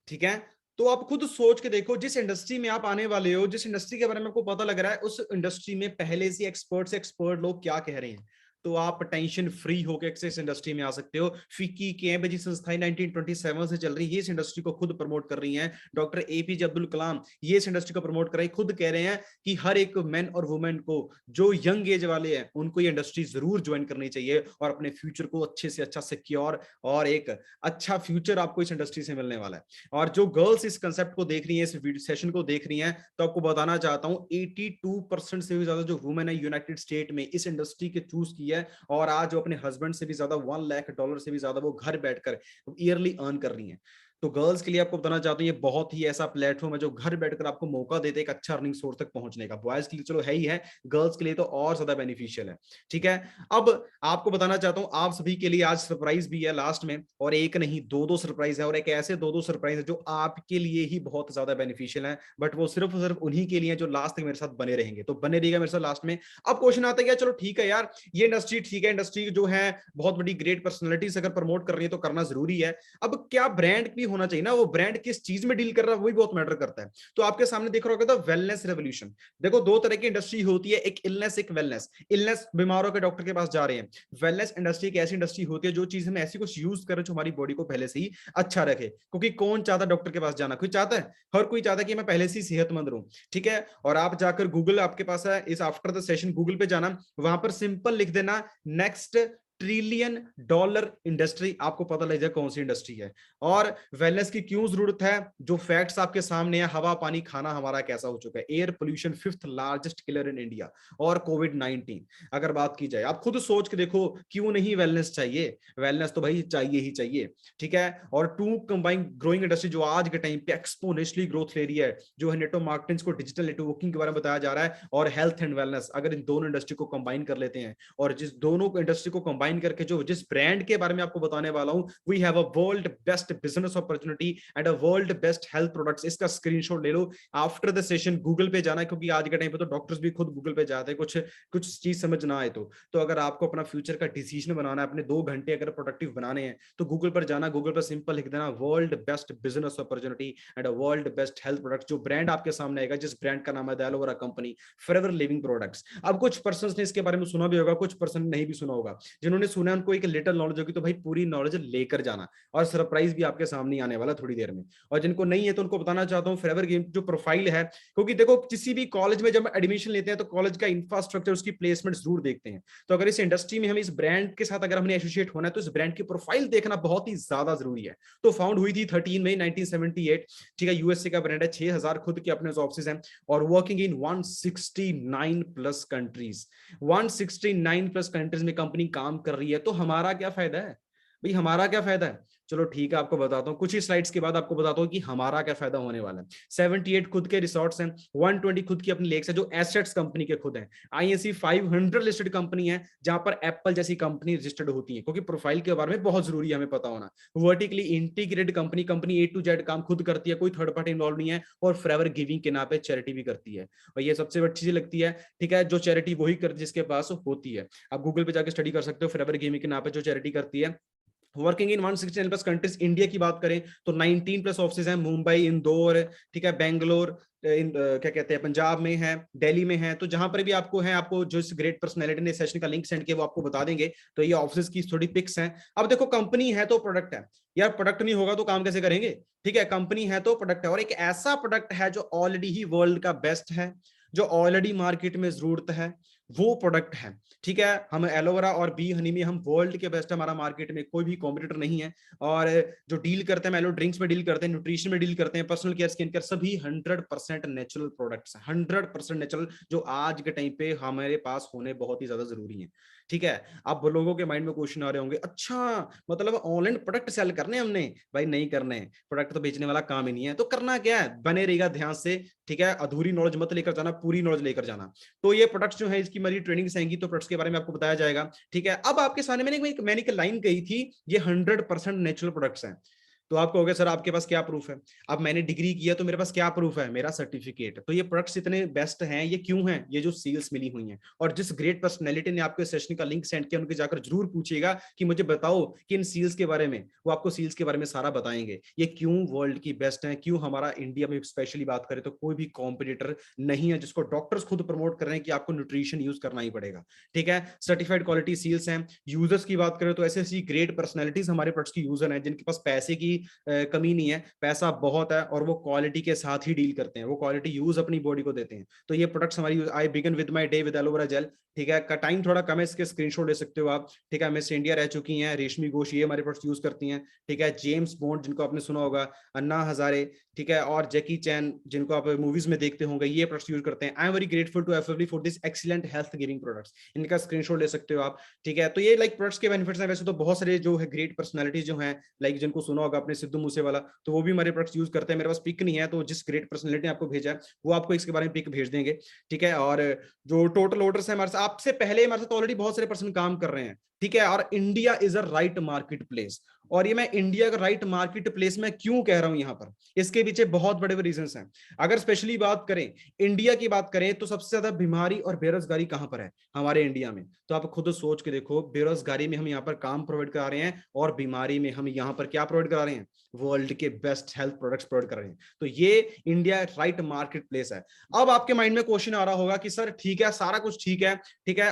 ठीक है। तो आप खुद सोच के देखो, जिस इंडस्ट्री में आप आने वाले हो, जिस इंडस्ट्री के बारे में आपको पता लग रहा है, उस इंडस्ट्री में पहले से एक्सपर्ट लोग क्या कह रहे हैं, तो आप टेंशन फ्री होकर इस इंडस्ट्री में आ सकते हो। फिक्की कैम्ब्रिज संस्थाएं 1927 से चल रही है, इस इंडस्ट्री को खुद प्रमोट कर रही हैं। डॉक्टर एपीजे अब्दुल कलाम ये इस इंडस्ट्री को प्रमोट कर रहे हैं, खुद कह रहे हैं कि हर एक मैन और वुमेन को, जो यंग एज वाले हैं, उनको ये इंडस्ट्री जरूर ज्वाइन करनी चाहिए, और अपने फ्यूचर को अच्छे से अच्छा सिक्योर और एक अच्छा फ्यूचर आपको इस इंडस्ट्री से मिलने वाला है। और जो गर्ल्स इस कंसेप्ट को देख रही है, इस सेशन को देख रही हैं, तो आपको बताना चाहता हूं 82% से भी ज्यादा जो वुमेन है यूनाइटेड स्टेट में इस इंडस्ट्री के चूज की है, और आज वो अपने हस्बैंड से भी ज्यादा, $1 लाख से भी ज्यादा वो घर बैठकर ईयरली अर्न कर रही हैं। तो गर्ल्स के लिए आपको बताना चाहता हूँ, ये बहुत ही ऐसा प्लेटफॉर्म है जो घर बैठकर आपको मौका देते एक अच्छा अर्निंग सोर्स तक पहुंचने का। बॉयज के लिए चलो है ही है, गर्ल्स के लिए तो और ज्यादा बेनिफिशियल है, ठीक है। अब आपको बताना चाहता हूँ, आप सभी के लिए आज सरप्राइज भी है लास्ट में, और एक नहीं दो सरप्राइज है, और एक ऐसे दो सरप्राइज है जो आपके लिए ही बहुत ज्यादा बेनिफिशियल है, बट वो सिर्फ उन्हीं के लिए जो लास्ट तक मेरे साथ बने रहेंगे। तो बने रहिएगा मेरे साथ लास्ट में। अब क्वेश्चन आता है, चलो ठीक है यार, ये इंडस्ट्री ठीक है, इंडस्ट्री जो है बहुत बड़ी ग्रेट पर्सनैलिटीज अगर प्रमोट कर रही है तो करना जरूरी है। अब क्या ब्रांड भी होना चाहिए ना, वो ब्रांड किस चीज में डील कर रहा है वो भी बहुत मैटर करता है। तो आपके सामने देख रहा होगा वेलनेस रेवोल्यूशन। देखो दो तरह की इंडस्ट्री होती है, एक इलनेस एक वेलनेस। इलनेस बीमारों के डॉक्टर के पास जा रहे हैं, वेलनेस इंडस्ट्री एक ऐसी इंडस्ट्री होती है जो चीज हम ऐसी कुछ यूज करें जो हमारी बॉडी को पहले से ही अच्छा रखे। क्योंकि कौन चाहता डॉक्टर के पास जाना, कोई चाहता है? हर कोई चाहता है कि मैं पहले से ही सेहतमंद रहूं, ठीक है। और आप जाकर गूगल आपके पास है, इस आफ्टर द सेशन गूगल पे जाना, वहां पर सिंपल लिख देना नेक्स्ट $1 ट्रिलियन इंडस्ट्री, आपको पता लग जाए कौन सी इंडस्ट्री है। और वेलनेस की क्यों जरूरत है? जो फैक्ट्स आपके सामने है, हवा पानी खाना हमारा कैसा हो चुका है, air pollution 5th largest killer in India, और कोविड-19 अगर बात की जाए, आप खुद सोच के देखो क्यों नहीं वेलनेस चाहिए? वेलनेस तो भाई चाहिए ही चाहिए, ठीक है। और टू कंबाइन ग्रोइंग इंडस्ट्री जो आज के टाइम पे एक्सपोनेंशियली ग्रोथ ले रही है, जो है नेटवर्क मार्केटिंग को डिजिटल नेटवर्किंग के बारे में बताया जा रहा है, और हेल्थ एंड वेलनेस, अगर इन दोनों इंडस्ट्री को कंबाइन कर लेते हैं, और जिस दोनों इंडस्ट्री को कंबाइन करके जो जिस ब्रांड के बारे में आपको बताने वाला हूं, we have a world best business opportunity and a world best health products. इसका स्क्रीनशॉट ले लो, आफ्टर द सेशन गूगल पे जाना, क्योंकि आज के टाइम पे तो डॉक्टर्स भी खुद गूगल पे जाते हैं कुछ कुछ चीज समझ ना आए तो अगर आपको अपना फ्यूचर का डिसीजन बनाना है, अपने 2 घंटे अगर प्रोडक्टिव बनाने हैं, तो गूगल पर जाना, गूगल पर सिंपल लिख देना world best business opportunity and a world best health product. जो ब्रांड आपके सामने आएगा, जिस ब्रांड का नाम है aloe vera company forever living products. अब कुछ पर्सन ने इसके बारे में सुना भी होगा, कुछ पर्सन नहीं भी सुना होगा। जिन्होंने सुना है उनको एक लिटिल नॉलेज होगी, तो भाई पूरी नॉलेज लेकर जाना, और सरप्राइज भी आपके सामने आने वाला थोड़ी देर में। और जिनको नहीं है तो उनको बताना चाहता हूँ फॉरएवर गेम जो प्रोफाइल है, क्योंकि देखो किसी भी कॉलेज में जब एडमिशन लेते हैं तो कॉलेज का इंफ्रास्ट्रक्चर, उसकी प्लेसमेंट जरूर देखते हैं। तो अगर इस इंडस्ट्री में हम इस ब्रांड के साथ अगर हमने एसोसिएट होना है, तो इस ब्रांड की प्रोफाइल देखना बहुत ही ज्यादा जरूरी है। तो फाउंड हुई थी 13 मई 1978, ठीक है। यूएसए का ब्रांड है, 6000 खुद के अपने ऑफिस हैं, और working in 169 plus countries. 169 plus countries में कंपनी काम कर रही है, तो हमारा क्या फायदा है भाई? हमारा क्या फायदा है? चलो ठीक है, आपको बताता हूँ कुछ ही स्लाइड्स के बाद, आपको बताता हूँ कि हमारा क्या फायदा होने वाला है। 78 खुद के रिसोर्ट्स हैं, 120 खुद की अपनी लेक्स है, जो एसेट्स कंपनी के खुद हैं। आईएनसी 500 लिस्टेड कंपनी है, जहां पर एप्पल जैसी कंपनी रजिस्टर्ड होती है, क्योंकि प्रोफाइल के बारे में बहुत जरूरी है हमें पता होना। Vertically integrated company, company A to Z काम खुद करती है, कोई थर्ड पार्टी इन्वॉल्व नहीं है, और फॉरएवर गिविंग के नाम पे चैरिटी भी करती है। और ये सबसे बड़ी चीज लगती है, ठीक है, जो चैरिटी वही कर जिसके पास होती है। आप गूगल पे जाकर स्टडी कर सकते हो, फॉरएवर गिविंग के नाम पे जो चैरिटी करती है। Working in 169 plus countries. India की बात करें तो 19 प्लस ऑफिस हैं, मुंबई, इंदौर, ठीक है, बेंगलोर, क्या कहते हैं, पंजाब में है, दिल्ली में है। तो जहां पर भी आपको है, आपको जो इस ग्रेट पर्सनैलिटी ने सेशन का लिंक सेंड किया वो आपको बता देंगे। तो ये ऑफिस की थोड़ी पिक्स हैं। अब देखो कंपनी है तो प्रोडक्ट है यार, प्रोडक्ट नहीं होगा तो काम कैसे करेंगे? ठीक है, कंपनी है तो प्रोडक्ट है, और एक ऐसा प्रोडक्ट है जो ऑलरेडी ही वर्ल्ड का बेस्ट है, जो ऑलरेडी मार्केट में जरूरत है, वो प्रोडक्ट है। ठीक है, हम एलोवेरा और बी हनी में हम वर्ल्ड के बेस्ट, हमारा मार्केट में कोई भी कॉम्पिटिटर नहीं है। और जो डील करते हैं, एलो ड्रिंक्स में डील करते हैं, न्यूट्रिशन में डील करते हैं, पर्सनल केयर, स्किन केयर, सभी 100% नेचुरल प्रोडक्ट्स, 100% नेचुरल, जो आज के टाइम पे हमारे पास होने बहुत ही ज्यादा जरूरी है। ठीक है, अब लोगों के माइंड में क्वेश्चन आ रहे होंगे, अच्छा मतलब ऑनलाइन प्रोडक्ट सेल करने हमने? भाई नहीं करने, प्रोडक्ट तो बेचने वाला काम ही नहीं है। तो करना क्या है, बने रहेगा ध्यान से, ठीक है, अधूरी नॉलेज मत लेकर जाना, पूरी नॉलेज लेकर जाना। तो ये प्रोडक्ट्स जो है, इसकी मेरी ट्रेनिंग्स आएंगी, तो प्रोडक्ट्स के बारे में आपको बताया जाएगा। ठीक है, अब आपके सामने मैंने एक लाइन कही थी, ये 100% नेचुरल प्रोडक्ट्स हैं। तो आपको हो गया सर आपके पास क्या प्रूफ है? अब मैंने डिग्री किया तो मेरे पास क्या प्रूफ है? मेरा सर्टिफिकेट। तो ये प्रोडक्ट्स इतने बेस्ट हैं, ये क्यों हैं? ये जो सेल्स मिली हुई हैं, और जिस ग्रेट पर्सनैलिटी ने आपको सेशन का लिंक सेंड किया, उनके जाकर जरूर पूछिएगा कि मुझे बताओ कि इन सेल्स के बारे में, वो आपको सेल्स के बारे में सारा बताएंगे, ये क्यों वर्ल्ड की बेस्ट है, क्यों हमारा इंडिया में स्पेशली बात करें तो कोई भी कॉम्पिटिटर नहीं है, जिसको डॉक्टर्स खुद प्रमोट कर रहे हैं कि आपको न्यूट्रिशन यूज करना ही पड़ेगा। ठीक है, सर्टिफाइड क्वालिटी सेल्स हैं। यूजर्स की बात करें तो ऐसी ग्रेट पर्सनैलिटीज हमारे प्रोडक्ट्स की यूजर हैं, जिनके पास पैसे की कमी नहीं है, पैसा बहुत है, और वो क्वालिटी के साथ ही डील करते हैं, वो क्वालिटी यूज अपनी बॉडी को देते हैं। तो ये प्रोडक्ट्स हमारी, I begin with my day with aloe vera gel. ठीक है, का टाइम थोड़ा कम है, इसके स्क्रीनशॉट ले सकते हो आप। ठीक है, मिस इंडिया रह चुकी हैं, रेशमी घोष, ये हमारे प्रोडक्ट्स यूज करती हैं। ठीक है, जेम्स बॉन्ड जिनको आपने सुना होगा, अन्ना हजारे, ठीक है, और जैकी चैन जिनको आप मूवीज में देखते होंगे, ये प्रोडक्ट्स यूज करते हैं। I am very grateful to FFD for this excellent health giving products. इनका स्क्रीनशॉट ले सकते हो आप। ठीक है, तो ये लाइक प्रोडक्ट्स के बेनिफिट्स हैं। वैसे तो बहुत सारे जो है ग्रेट पर्सनैलिटीज जो हैं, लाइक जिनको सुना होगा आपने, सिद्धू मूसेवाला, तो वो भी हमारे प्रोडक्ट्स यूज करते हैं। मेरे पास पिक नहीं है, तो जिस ग्रेट पर्सनैलिटी ने आपको भेजा है वो आपको इसके बारे में पिक भेज देंगे। ठीक है, और जो टोटल ऑर्डर्स है हमारे साथ, आपसे पहले हमारे साथ ऑलरेडी बहुत सारे पर्सन काम कर रहे हैं। ठीक है। और India is a right market place. और ये मैं इंडिया का राइट मार्केट प्लेस में क्यों कह रहा हूं यहां पर, इसके पीछे बहुत बड़े बड़े रीजंस हैं। अगर स्पेशली बात करें, इंडिया की बात करें, तो सबसे ज्यादा बीमारी और बेरोजगारी कहां पर है हमारे इंडिया में। तो आप खुद सोच के देखो, बेरोजगारी में हम यहाँ पर काम प्रोवाइड करा रहे हैं, और बीमारी में हम यहाँ पर क्या प्रोवाइड करा रहे हैं, वर्ल्ड के बेस्ट हेल्थ प्रोडक्ट्स प्रोवाइड कर रहे हैं। तो ये इंडिया राइट मार्केट प्लेस है। अब आपके माइंड में क्वेश्चन आ रहा होगा कि सर ठीक है, सारा कुछ ठीक है, ठीक है,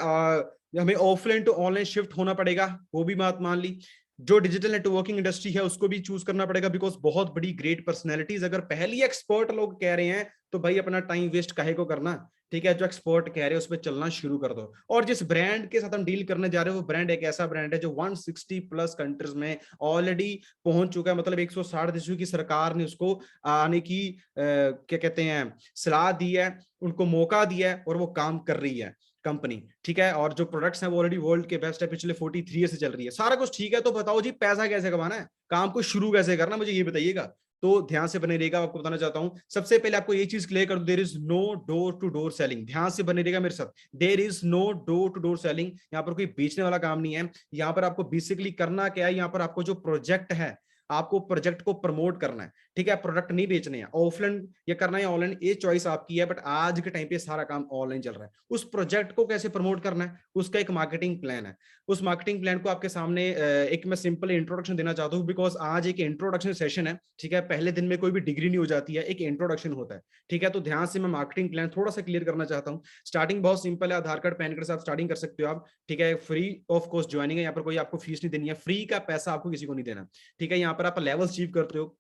हमें ऑफलाइन टू ऑनलाइन शिफ्ट होना पड़ेगा, वो भी बात मान ली। जो डिजिटल नेटवर्किंग इंडस्ट्री है उसको भी चूज करना पड़ेगा, बिकॉज बहुत बड़ी ग्रेट पर्सनैलिटीज अगर पहली एक्सपर्ट लोग कह रहे हैं, तो भाई अपना टाइम वेस्ट काहे को करना। ठीक है, जो एक्सपर्ट कह रहे हैं उस पर चलना शुरू कर दो। और जिस ब्रांड के साथ हम डील करने जा रहे हैं, वो ब्रांड एक ऐसा ब्रांड है जो 160 प्लस कंट्रीज में ऑलरेडी पहुंच चुका है। मतलब 160 देशों की सरकार ने उसको आने की क्या कहते हैं, सलाह दी है, उनको मौका दिया है, और वो काम कर रही है कंपनी। ठीक है, और जो प्रोडक्ट्स हैं वो ऑलरेडी वर्ल्ड के बेस्ट है, पिछले 43 ईयर से चल रही है, सारा कुछ ठीक है। तो बताओ जी, पैसा कैसे कमाना है, काम को शुरू कैसे करना, मुझे ये बताइएगा। तो ध्यान से बने रहिएगा, आपको बताना चाहता हूं। सबसे पहले आपको ये चीज क्लियर कर दो, there is no door to door selling. ध्यान से बने रहिएगा मेरे साथ, there is no door to door selling. यहाँ पर कोई बेचने वाला काम नहीं है। यहाँ पर आपको बेसिकली करना क्या है, यहाँ पर आपको जो प्रोजेक्ट है, आपको प्रोजेक्ट को प्रमोट करना है। ठीक है, प्रोडक्ट नहीं बेचने हैं। ऑफलाइन या करना है ऑनलाइन, ये चॉइस आपकी है, बट आज के टाइम पे सारा काम ऑनलाइन चल रहा है। उस प्रोजेक्ट को कैसे प्रमोट करना है, उसका एक मार्केटिंग प्लान है। उस मार्केटिंग प्लान को आपके सामने एक मैं सिंपल इंट्रोडक्शन देना चाहता हूँ, बिकॉज आज एक इंट्रोडक्शन सेशन है। ठीक है, पहले दिन में कोई भी डिग्री नहीं हो जाती है, एक इंट्रोडक्शन होता है। ठीक है, तो ध्यान से मैं मार्केटिंग प्लान थोड़ा सा क्लियर करना चाहता हूँ। स्टार्टिंग बहुत सिंपल है, आधार कार्ड पैन कार्ड से आप स्टार्टिंग कर सकते हो आप। ठीक है, फ्री ऑफ कॉस्ट ज्वाइनिंग है, यहाँ पर कोई आपको फीस नहीं देनी है, फ्री का पैसा आपको किसी को नहीं देना। ठीक है, यहाँ पर आप लेवल अचीव करते हो,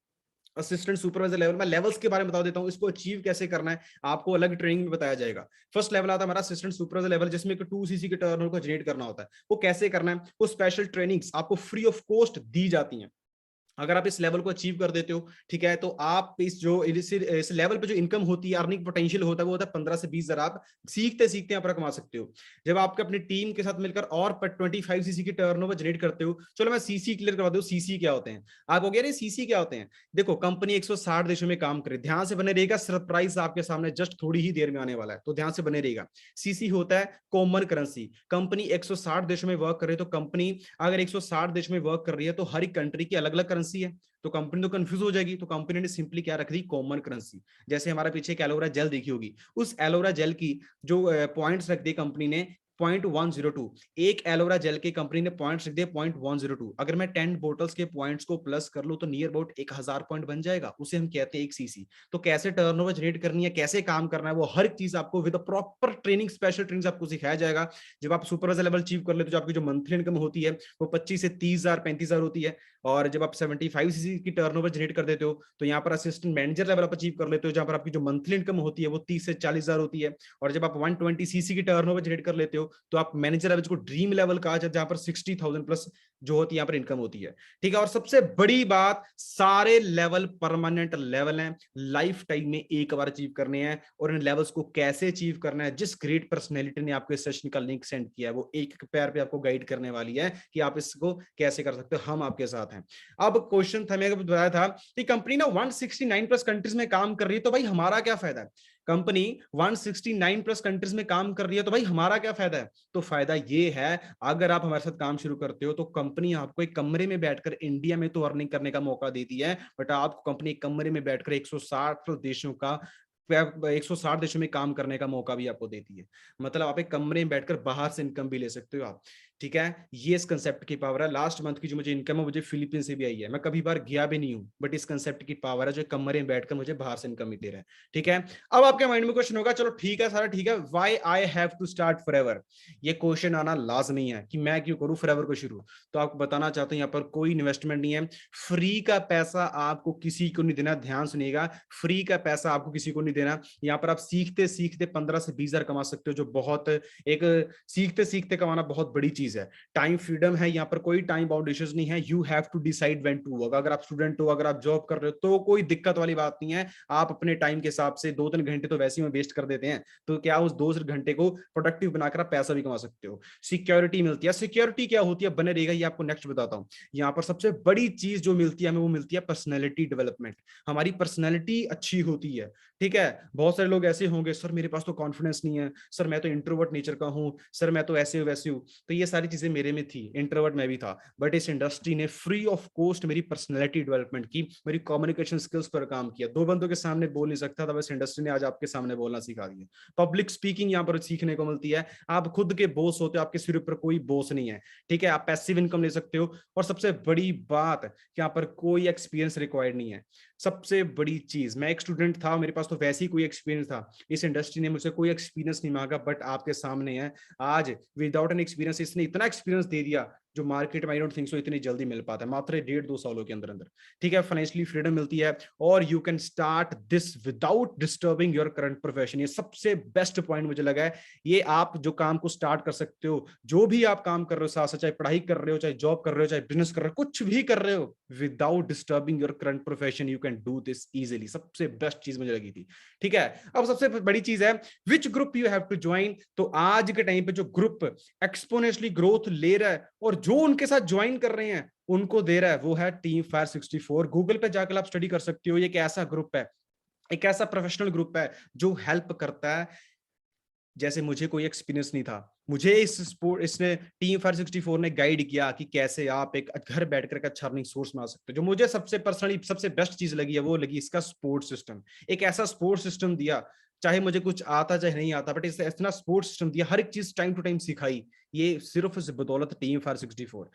असिस्टेंट सुपरवाइजर लेवल। मैं लेवल्स के बारे में बता देता हूं, इसको अचीव कैसे करना है आपको अलग ट्रेनिंग में बताया जाएगा। फर्स्ट लेवल आता है हमारा असिस्टेंट सुपरवाइजर लेवल, जिसमें 2 सीसी के टर्नओवर को जनरेट करना होता है। वो कैसे करना है, वो स्पेशल ट्रेनिंग्स आपको फ्री ऑफ कॉस्ट दी जाती हैं। अगर आप इस लेवल को अचीव कर देते हो, ठीक है, तो आप इस लेवल पे जो इनकम होती है, अर्निंग पोटेंशियल होता है, वो होता है 15 से 20 हजार। आप सीखते सीखते यहाँ पर कमा सकते हो। जब आपके अपनी टीम के साथ मिलकर और 25 सीसी की टर्नओवर जनरेट करते हो। चलो मैं सीसी क्लियर करवा दूं, सीसी क्या होते हैं। आप हो गया नहीं, सीसी क्या होते हैं। देखो, कंपनी 160 देशों में काम करे, ध्यान से बने रहेगा, सरप्राइज आपके सामने जस्ट थोड़ी ही देर में आने वाला है, तो ध्यान से बने रहेगा। सीसी होता है कॉमन करेंसी। कंपनी 160 देशों में वर्क कर रही है, तो कंपनी अगर 160 देशों में वर्क कर रही है, तो हर एक कंट्री की अलग अलग करेंसी है। तो कंपनी तो कंफ्यूज हो जाएगी, तो कंपनी ने सिंपली क्या रख दी, कॉमन करेंसी। जैसे हमारा पीछे एक एलोवेरा जेल देखी होगी, उस एलोवेरा जेल की जो पॉइंट्स रख दी कंपनी ने 0.102, एक एलोवेरा जेल के कंपनी ने पॉइंट्स रख दिए 0.102। अगर मैं 10 बोटल्स के पॉइंट्स को प्लस कर लूं, तो नियर अबाउट 1000 पॉइंट बन जाएगा, उसे हम कहते हैं एक सीसी। तो कैसे टर्नओवर जनरेट करनी है, कैसे काम करना है, वो हर चीज आपको with proper training, special training आपको सिखाया जाएगा। जब आप सुपरवाइजर लेवल अचीव कर लेते हो, तो आपकी जो मंथली इनकम होती है वो 25 से 30,000 35,000 होती है। और जब आप 75 सीसी की टर्नओवर जनरेट कर देते हो, तो यहाँ पर असिस्टेंट मैनेजर लेवल आप अचीव कर लेते हो, जहां पर आपकी जो मंथली इनकम होती है वो 30 से 40,000 होती है। और जब आप 120 सीसी की टर्नओवर जनरेट कर लेते हो, तो आप मैनेजर लेवल को ड्रीम लेवल कहा जाता है, जहां पर 60,000 प्लस जो होती है यहाँ पर इनकम होती है। ठीक है, और सबसे बड़ी बात, सारे लेवल परमानेंट लेवल हैं, लाइफ टाइम में एक बार अचीव करने हैं। और इन लेवल्स को कैसे अचीव करना है, जिस ग्रेट पर्सनैलिटी ने आपको इस सेशन का लिंक सेंड किया है, वो एक पैर पे आपको गाइड करने वाली है कि आप इसको कैसे कर सकते हो। हम आपके साथ हैं। अब क्वेश्चन था, मैंने बताया था कि कंपनी ना 169 प्लस कंट्रीज में काम कर रही है, तो भाई हमारा क्या फायदा है। कंपनी 169 प्लस कंट्रीज में काम कर रही है, तो भाई हमारा क्या फायदा है। तो फायदा ये है, अगर आप हमारे साथ काम शुरू करते हो, तो कंपनी आपको एक कमरे में बैठकर, इंडिया में तो अर्निंग करने का मौका देती है, बट आपको कंपनी एक कमरे में बैठकर 160 देशों का 160 देशों में काम करने का मौका भी आपको देती है। मतलब आप एक कमरे में बैठकर बाहर से इनकम भी ले सकते हो आप। ठीक है, ये इस कंसेप्ट की पावर है। लास्ट मंथ की जो मुझे इनकम है, मुझे फिलीपींस से भी आई है, मैं कभी बार गया भी नहीं हूं, बट इस कंसेप्ट की पावर है, जो कमरे में बैठकर मुझे बाहर से इनकम दे रहा है। ठीक है, अब आपके माइंड में क्वेश्चन होगा, चलो ठीक है सारा ठीक है, why I have to start forever. ये क्वेश्चन आना लाजमी है कि मैं क्यों करूं फॉरएवर को शुरू। तो आपको बताना चाहता हूं, यहाँ पर कोई इन्वेस्टमेंट नहीं है, फ्री का पैसा आपको किसी को नहीं देना। ध्यान सुनिएगा, फ्री का पैसा आपको किसी को नहीं देना। यहाँ पर आप सीखते सीखते 15 से 20 हजार कमा सकते हो, जो बहुत एक सीखते सीखते कमाना बहुत बड़ी चीज है। टाइम फ्रीडम है, यहाँ पर कोई टाइम बाउंडेशंस नहीं है। You have to decide when to work. अगर आप स्टूडेंट हो, अगर आप जॉब कर रहे हो, तो कोई दिक्कत वाली बात नहीं है। आप अपने टाइम के हिसाब से 2-3 घंटे तो वैसे ही वेस्ट कर देते हैं, तो क्या उस 2 घंटे को प्रोडक्टिव बनाकर आप पैसा भी कमा सकते हो। सिक्योरिटी मिलती है। सिक्योरिटी क्या होती है, बने रहेगा, ये आपको नेक्स्ट बताता हूँ। यहाँ पर सबसे बड़ी चीज जो मिलती है हमें, वो मिलती है पर्सनैलिटी डेवलपमेंट। हमारी पर्सनैलिटी अच्छी होती है। ठीक है, बहुत सारे लोग ऐसे होंगे, सर मेरे पास तो कॉन्फिडेंस नहीं है, सर मैं तो इंट्रोवर्ट नेचर का हूँ, सर मैं तो ऐसे हूँ वैसे हूँ। तो ये सारी चीजें मेरे में थी, इंट्रोवर्ट मैं भी था, बट इस इंडस्ट्री ने फ्री ऑफ कॉस्ट मेरी पर्सनैलिटी डेवलपमेंट की, मेरी कम्युनिकेशन स्किल्स पर काम किया। दो बंदों के सामने बोल नहीं सकता था, बस इंडस्ट्री ने आज आपके सामने बोलना सिखा दिया। पब्लिक स्पीकिंग यहाँ पर सीखने को मिलती है, आप खुद के बॉस होते हो, आपके सिर पर कोई बॉस नहीं है, ठीक है, आप पैसिव इनकम ले सकते हो। और सबसे बड़ी बात, यहाँ पर कोई एक्सपीरियंस रिक्वायर्ड नहीं है। सबसे बड़ी चीज, मैं एक स्टूडेंट था, मेरे पास तो वैसे ही कोई एक्सपीरियंस था, इस इंडस्ट्री ने मुझसे कोई एक्सपीरियंस नहीं मांगा, बट आपके सामने है आज विदाउट एन एक्सपीरियंस इसने इतना एक्सपीरियंस दे दिया जो मार्केट में आई डोंट थिंक सो इतनी जल्दी मिल पाता है, मात्र 1.5-2 सालों के अंदर अंदर। ठीक है, फाइनेंशियली फ्रीडम मिलती है और you can start this without disturbing your current profession. ये सबसे बेस्ट पॉइंट मुझे लगा है। ये आप जो काम को स्टार्ट कर सकते हो, जो भी आप काम कर रहे हो साथ, चाहे पढ़ाई कर रहे हो, चाहे जॉब कर रहे हो, चाहे बिजनेस कर रहे हो, कुछ भी कर रहे हो, without disturbing your current profession you can do this easily. सबसे बेस्ट चीज मुझे लगी थी। ठीक है, अब सबसे बड़ी चीज है which group you have to join. तो आज के टाइम पे जो ग्रुप एक्सपोनेंशियली ग्रोथ ले रहा है और जो उनके साथ ज्वाइन कर रहे हैं उनको दे रहा है, वो है टीम फायर 64। गूगल पे जाकर आप स्टडी कर सकते हो। ये एक ऐसा ग्रुप है, एक ऐसा प्रोफेशनल ग्रुप है जो हेल्प करता है। जैसे मुझे कोई एक्सपीरियंस नहीं था, मुझे इसने टीम फायर 64 ने गाइड किया कि कैसे आप एक घर बैठकर का अच्छा अर्निंग सोर्स बना सकते हो। जो मुझे सबसे पर्सनली सबसे बेस्ट चीज लगी है वो लगी इसका सपोर्ट सिस्टम। एक ऐसा सपोर्ट सिस्टम दिया, चाहे मुझे कुछ आता चाहे नहीं आता, बट इसने इतना सपोर्ट सिस्टम दिया, हर एक चीज टाइम टू टाइम सिखाई। ये सिर्फ इस बदौलत team fire 64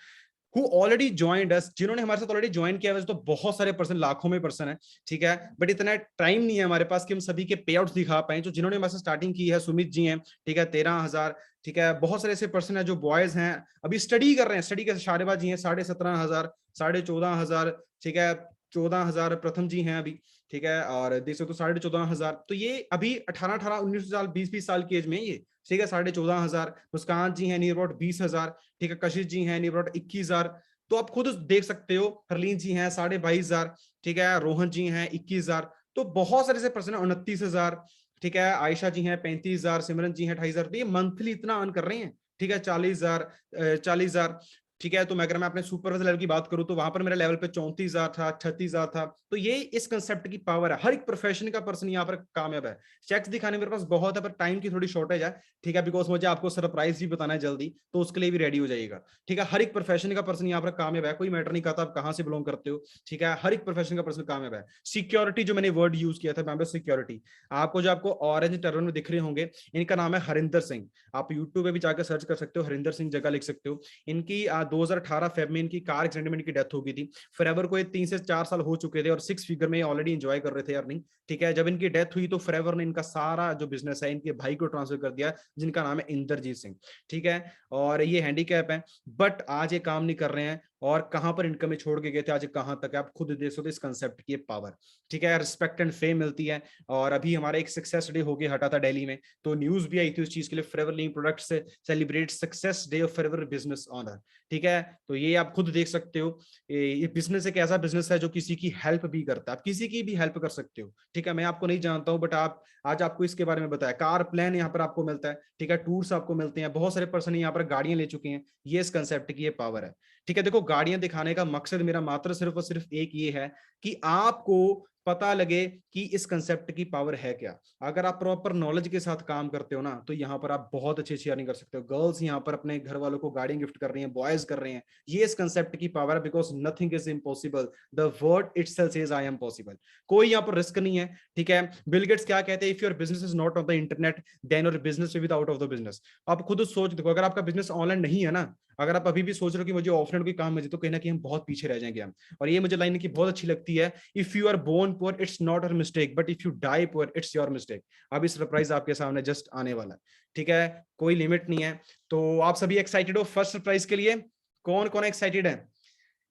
who already joined us, जिन्होंने हमारे साथ ऑलरेडी ज्वाइन किया। वैसे तो बहुत सारे पर्सन, लाखों में पर्सन है, ठीक है, बट इतना टाइम नहीं है हमारे पास कि हम सभी के पे आउट्स दिखा पाए। जो जिन्होंने हमारे साथ स्टार्टिंग की है, सुमित जी हैं, ठीक है, 13,000, ठीक है, बहुत सारे ऐसे पर्सन है जो बॉयज हैं अभी स्टडी कर रहे हैं, स्टडी के शारेबाज जी हैं 17,500, 14,500, ठीक है, 14,000 प्रथम जी हैं अभी, ठीक है, और देख सकते हो 14,500। तो ये अभी 18, 19 साल, 20 साल की एज में ये, ठीक है, 14,500। मुस्कान जी हैं नियर अबाउट 20,000, ठीक है, कशिश जी हैं नियर अबाउट 21,000। तो आप खुद देख सकते हो, हरलीन जी हैं 22,500, ठीक है, रोहन जी हैं 21,000। तो बहुत सारे से पर्सन है 29,000, ठीक है, आयशा जी हैं 35,000, सिमरन जी हैं 28,000। तो ये मंथली इतना अर्न कर रहे हैं, ठीक है, 40,000, ठीक है। तो मैं अगर मैं अपने सुपरवाइजर लेवल की बात करूं तो वहां पर मेरा लेवल पे 34,000 था, 36,000 था। तो ये इस कंसेप्ट की पावर है। हर एक प्रोफेशन का पर्सन यहाँ पर कामयाब है। चेक्स दिखाने मेरे पास बहुत है, पर टाइम की थोड़ी शॉर्टेज है, ठीक है, बिकॉज मुझे आपको सरप्राइज भी बताना है जल्दी, तो उसके लिए भी रेडी हो जाइएगा, ठीक है। हर एक प्रोफेशन का पर्सन यहाँ पर कामयाब है, कोई मैटर नहीं करता आप कहां से बिलोंग करते हो, ठीक है, हर एक प्रोफेशन का पर्सन कामयाब है। सिक्योरिटी जो मैंने वर्ड यूज किया था, सिक्योरिटी, आपको ऑरेंज टर्न में दिख रहे होंगे, इनका नाम है हरिंदर सिंह। आप यूट्यूब पे भी जाकर सर्च कर सकते हो, हरिंदर सिंह जगह लिख सकते हो। इनकी 2018 फेब में इनकी कार एक्सीडेंट में इनकी डेथ हो गई थी। फॉरएवर को ये 3 से 4 साल हो चुके थे और 6 फिगर में ऑलरेडी एंजॉय कर रहे थे अर्निंग, ठीक है। जब इनकी डेथ हुई तो फॉरएवर ने इनका सारा जो बिजनेस है इनके भाई को ट्रांसफर कर दिया, जिनका नाम है इंद्रजीत सिंह, ठीक है। और ये हैंडीकैप है, बट आज ये काम नहीं कर रहे हैं, और कहां पर इनकम में छोड़ के गए थे, आज कहां तक है आप खुद देख सकते हो। इस कंसेप्ट की पावर, ठीक है, रिस्पेक्ट एंड फेम मिलती है। और अभी हमारा एक सक्सेस डे होके हटा था दिल्ली में, तो न्यूज भी आई थी उस चीज के लिए, फॉरएवर लिंक प्रोडक्ट से celebrate success day of forever business honour, ठीक है। तो ये आप खुद देख सकते हो, ये बिजनेस एक ऐसा बिजनेस है जो किसी की हेल्प भी करता है, आप किसी की भी हेल्प कर सकते हो, ठीक है। मैं आपको नहीं जानता हूं, बट आप आज आपको इसके बारे में बताया। कार प्लान यहाँ पर आपको मिलता है, ठीक है, टूर्स आपको मिलते हैं, बहुत सारे पर्सन यहाँ पर गाड़ियां ले चुके हैं। ये इस कंसेप्ट की ये पावर है, ठीक है। देखो, गाड़ियां दिखाने का मकसद मेरा मात्र सिर्फ और सिर्फ एक ये है कि आपको पता लगे कि इस कंसेप्ट की पावर है क्या। अगर आप प्रॉपर नॉलेज के साथ काम करते हो ना, तो यहाँ पर आप बहुत अच्छी अच्छी अर्निंग कर सकते हो। गर्ल्स यहाँ पर अपने घर वालों को गाड़ियां गिफ्ट कर रही हैं, बॉयज कर रहे हैं। ये इस कंसेप्ट की पावर है, because nothing is impossible, the word itself says I am possible. कोई यहाँ पर रिस्क नहीं है, ठीक है। बिल गेट्स क्या कहते हैं, if your business is not on the internet then your business with out of the business. आप खुद सोच देखो, अगर आपका बिजनेस ऑनलाइन नहीं है ना, अगर आप अभी भी सोच रहे हो कि मुझे ऑफलाइन कोई काम मिले, तो कहीं ना कहीं हम बहुत पीछे रह जाएंगे हम। और ये मुझे लाइन की बहुत अच्छी लगती है, if you are born poor it's not your mistake, but if you die poor it's your mistake. अभी सरप्राइज आपके सामने जस्ट आने वाला है, ठीक है, कोई लिमिट नहीं है। तो आप सभी एक्साइटेड हो फर्स्ट सरप्राइज के लिए? कौन कौन एक्साइटेड है?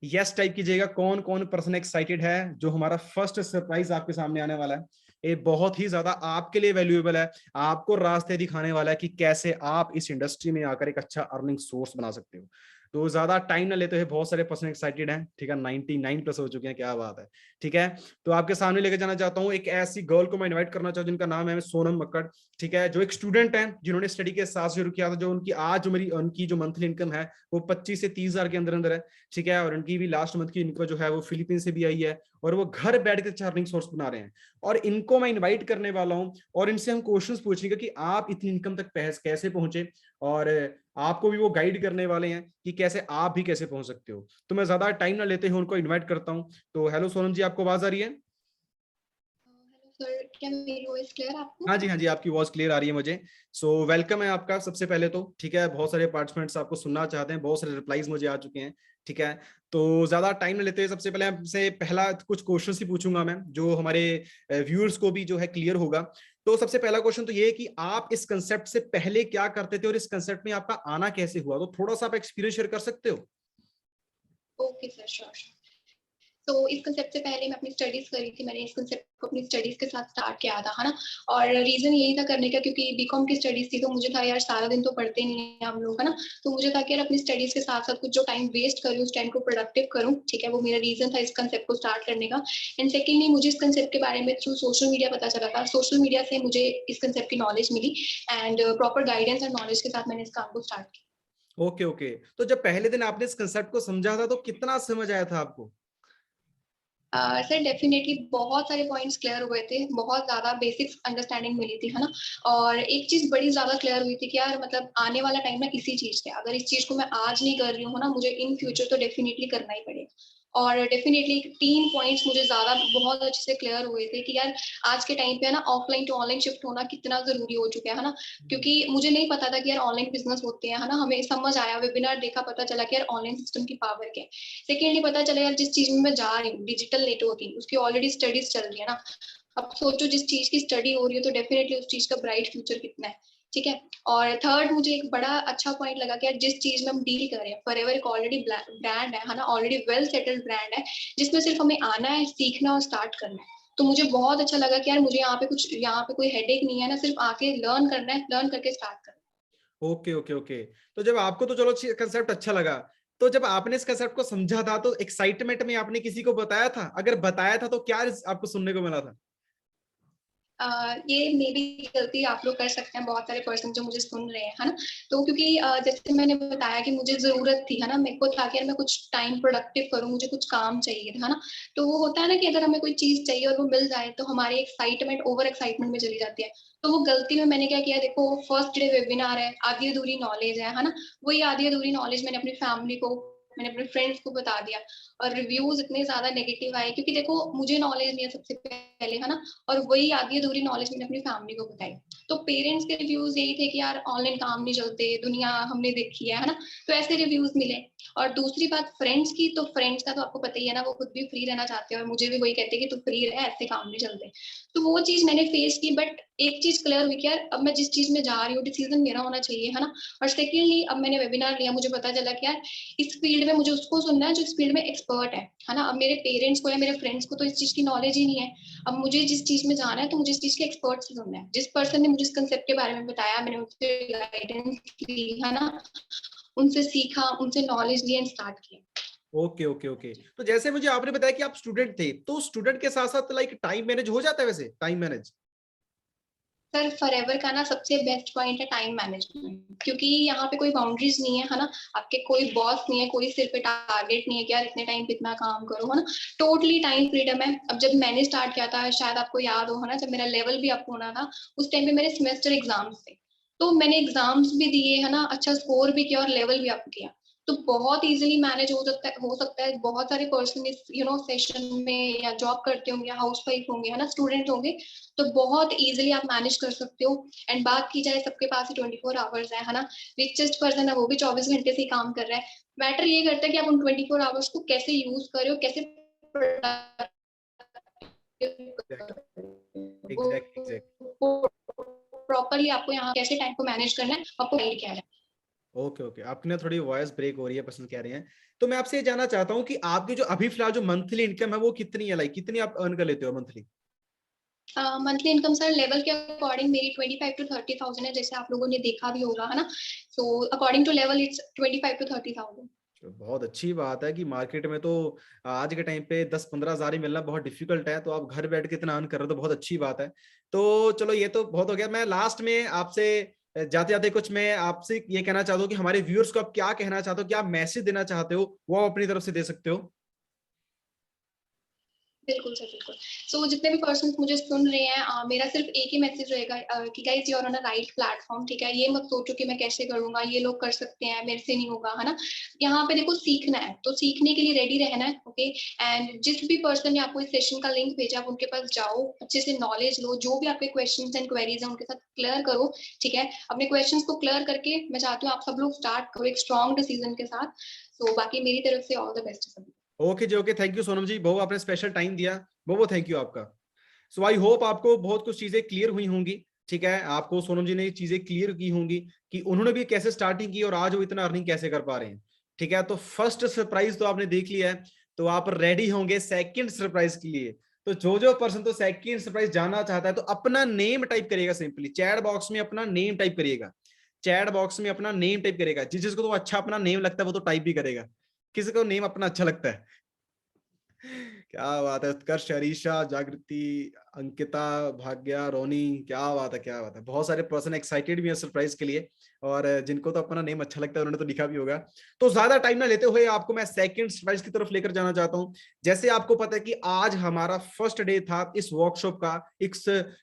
यस टाइप कीजिएगा। कौन कौन पर्सन एक्साइटेड है जो हमारा फर्स्ट सरप्राइज आपके सामने आने वाला है? ये बहुत ही ज्यादा आपके लिए वैल्यूएबल है, आपको रास्ते दिखाने वाला है कि कैसे आप इस इंडस्ट्री में आकर एक अच्छा अर्निंग सोर्स बना सकते हो। तो ज्यादा टाइम ना लेते हुए, बहुत सारे पर्सन एक्साइटेड हैं, ठीक है, 99 प्लस हो चुके हैं, क्या बात है, ठीक है। तो आपके सामने लेके जाना चाहता हूँ एक ऐसी गर्ल को मैं इन्वाइट करना चाहूँ जिनका नाम है सोनम मक्कड़, ठीक है, जो एक स्टूडेंट है, जिन्होंने स्टडी के साथ शुरू किया था, जो उनकी आज जो मेरी उनकी जो मंथली इनकम है वो 25 से 30 हजार के अंदर अंदर है, ठीक है, और उनकी भी लास्ट मंथ की इनकम जो है वो फिलीपींस से भी आई है, और वो घर बैठ के अर्निंग सोर्स बना रहे हैं, और इनको मैं इन्वाइट करने वाला हूँ, और इनसे हम क्वेश्चंस पूछेंगे कि आप इतनी इनकम तक कैसे पहुंचे, और आपको भी वो गाइड करने वाले हैं कि कैसे आप भी कैसे पहुंच सकते हो। तो मैं ज्यादा टाइम ना लेते हुए उनको इन्वाइट करता हूँ। तो हेलो सोनम जी, आपको आवाज आ रही है? हेलो सर, क्या मेरी वॉइस क्लियर आपको? हाँ जी, हाँ जी, आपकी वॉइस क्लियर आ रही है मुझे। सो वेलकम है आपका सबसे पहले तो, ठीक है, बहुत सारे पार्टिसिपेंट्स आपको सुनना चाहते हैं, बहुत सारे रिप्लाईज मुझे आ चुके हैं, ठीक है। तो ज्यादा टाइम न लेते हुए सबसे पहले आपसे पहला कुछ क्वेश्चन ही पूछूंगा मैं, जो हमारे व्यूअर्स को भी जो है क्लियर होगा। तो सबसे पहला क्वेश्चन तो ये है कि आप इस कंसेप्ट से पहले क्या करते थे और इस कंसेप्ट में आपका आना कैसे हुआ, तो थोड़ा सा आप एक्सपीरियंस शेयर कर सकते हो? Okay sir, sure. तो इस कंसेप्ट से पहले मैं अपनी स्टडीज करी थी, मैंने इस कंसेप्ट को अपनी स्टडीज के साथ स्टार्ट किया था, है ना। और रीजन यही था करने का, क्योंकि बीकॉम की स्टडीज थी, तो मुझे था यार सारा दिन तो पढ़ते नहीं है हम लोग, है ना। तो मुझे था कि यार अपनी स्टडीज के साथ साथ कुछ जो टाइम वेस्ट करूँ उस टाइम को प्रोडक्टिव करूँ, ठीक है, वो मेरा रीजन था इस कंसेप्ट को स्टार्ट करने का। एंड सेकेंडली मुझे इस कंसेप्ट के बारे में थ्रू सोशल मीडिया पता चला था, सोशल मीडिया से मुझे इस कंसेप्ट की नॉलेज मिली, एंड प्रॉपर गाइडेंस और नॉलेज के साथ मैंने इस काम को स्टार्ट किया। ओके ओके, तो जब पहले दिन आपने इस कंसेप्ट को समझा था तो कितना समझ आया था आपको? सर डेफिनेटली बहुत सारे पॉइंट्स क्लियर हुए थे, बहुत ज्यादा बेसिक्स अंडरस्टैंडिंग मिली थी, है ना। और एक चीज बड़ी ज्यादा क्लियर हुई थी कि यार मतलब आने वाला टाइम ना इसी चीज का है, अगर इस चीज को मैं आज नहीं कर रही हूँ ना, मुझे इन फ्यूचर तो डेफिनेटली करना ही पड़ेगा। और डेफिनेटली 3 पॉइंट्स मुझे ज्यादा बहुत अच्छे से क्लियर हुए थे कि यार आज के टाइम पे ना ऑफलाइन टू ऑनलाइन शिफ्ट होना कितना जरूरी हो चुका है ना। क्योंकि मुझे नहीं पता था कि यार ऑनलाइन बिजनेस होते हैं, है ना। हमें समझ आया, वेबिनार देखा, पता चला कि यार ऑनलाइन सिस्टम की पावर क्या है। सेकेंडली पता चला यार जिस चीज में मैं जा रही हूँ, डिजिटल नेटवर्किंग, उसकी ऑलरेडी स्टडीज चल रही है ना। अब सोचो जिस चीज की स्टडी हो रही है तो डेफिनेटली उस चीज का ब्राइट फ्यूचर कितना है, ठीक है। और थर्ड मुझे एक बड़ा अच्छा पॉइंट लगा कि यार जिस चीज में हम डील कर रहे हैं, फॉरएवर एक ऑलरेडी ब्रांड है ना, ऑलरेडी वेल सेटल्ड ब्रांड है, जिसमें सिर्फ हमें आना है, सीखना और स्टार्ट करना है। तो मुझे बहुत अच्छा लगा कि यार मुझे यहाँ पे कोई हेडेक नहीं है ना, सिर्फ आके लर्न करना है, लर्न करके स्टार्ट करना है। ओके ओके ओके, तो जब आपको तो चलो कंसेप्ट अच्छा लगा, तो जब आपने इस कंसेप्ट को समझा था तो एक्साइटमेंट में आपने किसी को बताया था? अगर बताया था तो क्या आपको सुनने को मिला था? ये मेरी गलती आप लोग कर सकते हैं, बहुत सारे पर्सन जो मुझे सुन रहे हैं, है ना। तो क्योंकि जैसे मैंने बताया कि मुझे जरूरत थी, है ना, मेरे को था कि यार मैं कुछ टाइम प्रोडक्टिव करूं, मुझे कुछ काम चाहिए था, है ना। तो वो होता है ना कि अगर हमें कोई चीज चाहिए और वो मिल जाए तो हमारी एक्साइटमेंट ओवर एक्साइटमेंट में चली जाती है। तो वो गलती में मैंने क्या किया, देखो फर्स्ट डे वेबिनार है, आधी अधूरी नॉलेज है ना। वही आधी अधूरी नॉलेज मैंने अपनी फैमिली को, मैंने अपने फ्रेंड्स को बता दिया, और रिव्यूज इतने ज्यादा नेगेटिव आए, क्योंकि देखो मुझे नॉलेज नहीं है सबसे पहले, है ना। और वही आधी अधूरी नॉलेज मैंने अपनी फैमिली को बताई। तो पेरेंट्स के रिव्यूज यही थे कि यार ऑनलाइन काम नहीं चलते, दुनिया हमने देखी है ना। तो ऐसे रिव्यूज मिले। और दूसरी बात फ्रेंड्स की, तो फ्रेंड्स का तो आपको पता ही है ना, वो खुद भी फ्री रहना चाहते हैं और मुझे भी वही कहते हैं कि तू फ्री रह, ऐसे काम नहीं चलते। तो वो चीज मैंने फेस की, बट एक चीज क्लियर हुई कि यार अब मैं जिस चीज में जा रही हूँ डिसीजन मेरा होना चाहिए, है ना। और सेकेंडली अब मैंने वेबिनार लिया, मुझे पता चला कि यार इस फील्ड में मुझे उसको सुनना है जो इस फील्ड में एक्सपर्ट है ना। अब मेरे पेरेंट्स को या मेरे फ्रेंड्स को तो इस चीज की नॉलेज ही नहीं है। अब मुझे जिस चीज में जाना है तो मुझे इस चीज के एक्सपर्ट से सुनना है, जिस पर्सन ने मुझे इस कंसेप्ट के बारे में बताया, मैंने उनसे गाइडेंस ली, है ना, उनसे सीखा, उनसे नॉलेज ली एंड स्टार्ट किया। ओके ओके ओके, तो जैसे मुझे आपने बताया कि आप स्टूडेंट थे, तो स्टूडेंट के साथ साथ लाइक टाइम मैनेज हो जाता है? वैसे टाइम मैनेज सर फॉरएवर का ना सबसे बेस्ट पॉइंट है टाइम मैनेजमेंट, क्योंकि यहाँ पे कोई बाउंड्रीज नहीं है, है ना। आपके कोई बॉस नहीं है, कोई सिर पे टारगेट नहीं है कि यार इतने टाइम पे इतना काम करो, है ना। टोटली टाइम फ्रीडम है। अब जब मैंने स्टार्ट किया था, शायद आपको याद हो, है ना, जब मेरा लेवल भी अप होना था, उस टाइम पे मेरे सेमेस्टर एग्जाम्स थे। तो मैंने एग्जाम्स भी दिए, है ना, अच्छा स्कोर भी किया और लेवल भी अप किया। तो बहुत इजीली मैनेज हो सकता है। बहुत सारे पर्सन इस सेशन में या जॉब करते होंगे, हाउस वाइफ होंगे, है ना, स्टूडेंट होंगे। तो बहुत इजीली आप मैनेज कर सकते हो। एंड बात की जाए, सबके पास ही 24 आवर्स है ना। रिचेस्ट पर्सन है, वो भी 24 घंटे से ही काम कर रहा है। मैटर ये करता है कि आप उन 24 आवर्स को कैसे यूज करो, कैसे एग्जैक्ट। प्रॉपरली आपको यहाँ कैसे टाइम को मैनेज करना है, आपको गाइड किया है। ओके ओके, आपने थोड़ी वॉइस ब्रेक हो रही है, पसंद कह रहे हैं। तो मैं आपसे ये जानना चाहता हूँ कि आपकी जो अभी फिलहाल जो मंथली इनकम है वो कितनी है, लाइक कितनी आप अर्न कर लेते हो monthly? Monthly income sir level के अकॉर्डिंग मेरी 25 to 30,000 है, जैसे आप लोगों ने देखा भी होगा, है ना। So according to level it's 25 to 30,000। तो बहुत अच्छी बात है कि मार्केट में तो आज के टाइम पे 10-15 हजार ही मिलना बहुत डिफिकल्ट है, तो आप घर बैठ के इतना अर्न कर रहे हो तो बहुत अच्छी बात है। तो चलो ये तो बहुत हो गया। मैं लास्ट में आपसे जाते जाते कुछ मैं आपसे ये कहना चाहता हूँ कि हमारे व्यूअर्स को आप क्या कहना चाहते हो, क्या मैसेज देना चाहते हो, वो आप अपनी तरफ से दे सकते हो। बिल्कुल सर, बिल्कुल। सो जितने भी पर्सन्स मुझे सुन रहे हैं, मेरा सिर्फ एक ही मैसेज रहेगा कि guys you are on a right platform, ठीक है? ये मत सोचो कि मैं कैसे करूँगा, ये लोग कर सकते हैं, मेरे से नहीं होगा, है ना? यहाँ पे देखो सीखना है, तो सीखने के लिए रेडी रहना है, ओके? एंड जिस भी पर्सन ने आपको इस सेशन का लिंक भेजा, आप उनके पास जाओ, अच्छे से नॉलेज लो, जो भी आपके क्वेश्चंस एंड क्वेरीज हैं, उनके साथ क्लियर करो, ठीक है? अपने क्वेश्चंस को क्लियर करके मैं चाहती हूँ आप सब लोग स्टार्ट करो एक स्ट्रॉन्ग डिसीजन के साथ। सो बाकी मेरी तरफ से ऑल द बेस्ट सभी। Okay ji, okay, thank you Sonam ji, बहुत आपने स्पेशल टाइम दिया, बहुत थैंक यू आपका। सो आई होप आपको बहुत कुछ चीजें क्लियर हुई होंगी, ठीक है? आपको सोनम जी ने चीजें क्लियर की होंगी कि उन्होंने भी कैसे स्टार्टिंग की और आज वो इतना अर्निंग कैसे कर पा रहे हैं, ठीक है? तो फर्स्ट सरप्राइज तो आपने देख लिया है, तो आप रेडी होंगे सेकंड सरप्राइज के लिए। तो जो पर्सन तो सेकंड सरप्राइज जानना चाहता है तो अपना नेम टाइप करिएगा, सिंपली चैट बॉक्स में अपना नेम टाइप करिएगा, चैट बॉक्स में अपना नेम टाइप करेगा। जिसको तो अच्छा अपना नेम लगता है वो तो टाइप भी करेगा, किसी को नेम अपना अच्छा लगता है। क्या बात है, उत्कर्ष, अरीशा, जागृति, अंकिता, भाग्या, रोनी, क्या बात है, क्या बात है। बहुत सारे पर्सन एक्साइटेड भी हैं सरप्राइज के लिए, और जिनको तो अपना नेम अच्छा लगता है उन्होंने तो लिखा भी होगा। तो ज्यादा टाइम ना लेते हुए आपको मैं सेकंड सरप्राइज की तरफ लेकर जाना चाहता हूं। जैसे आपको पता है कि आज हमारा फर्स्ट डे था इस वर्कशॉप का, एक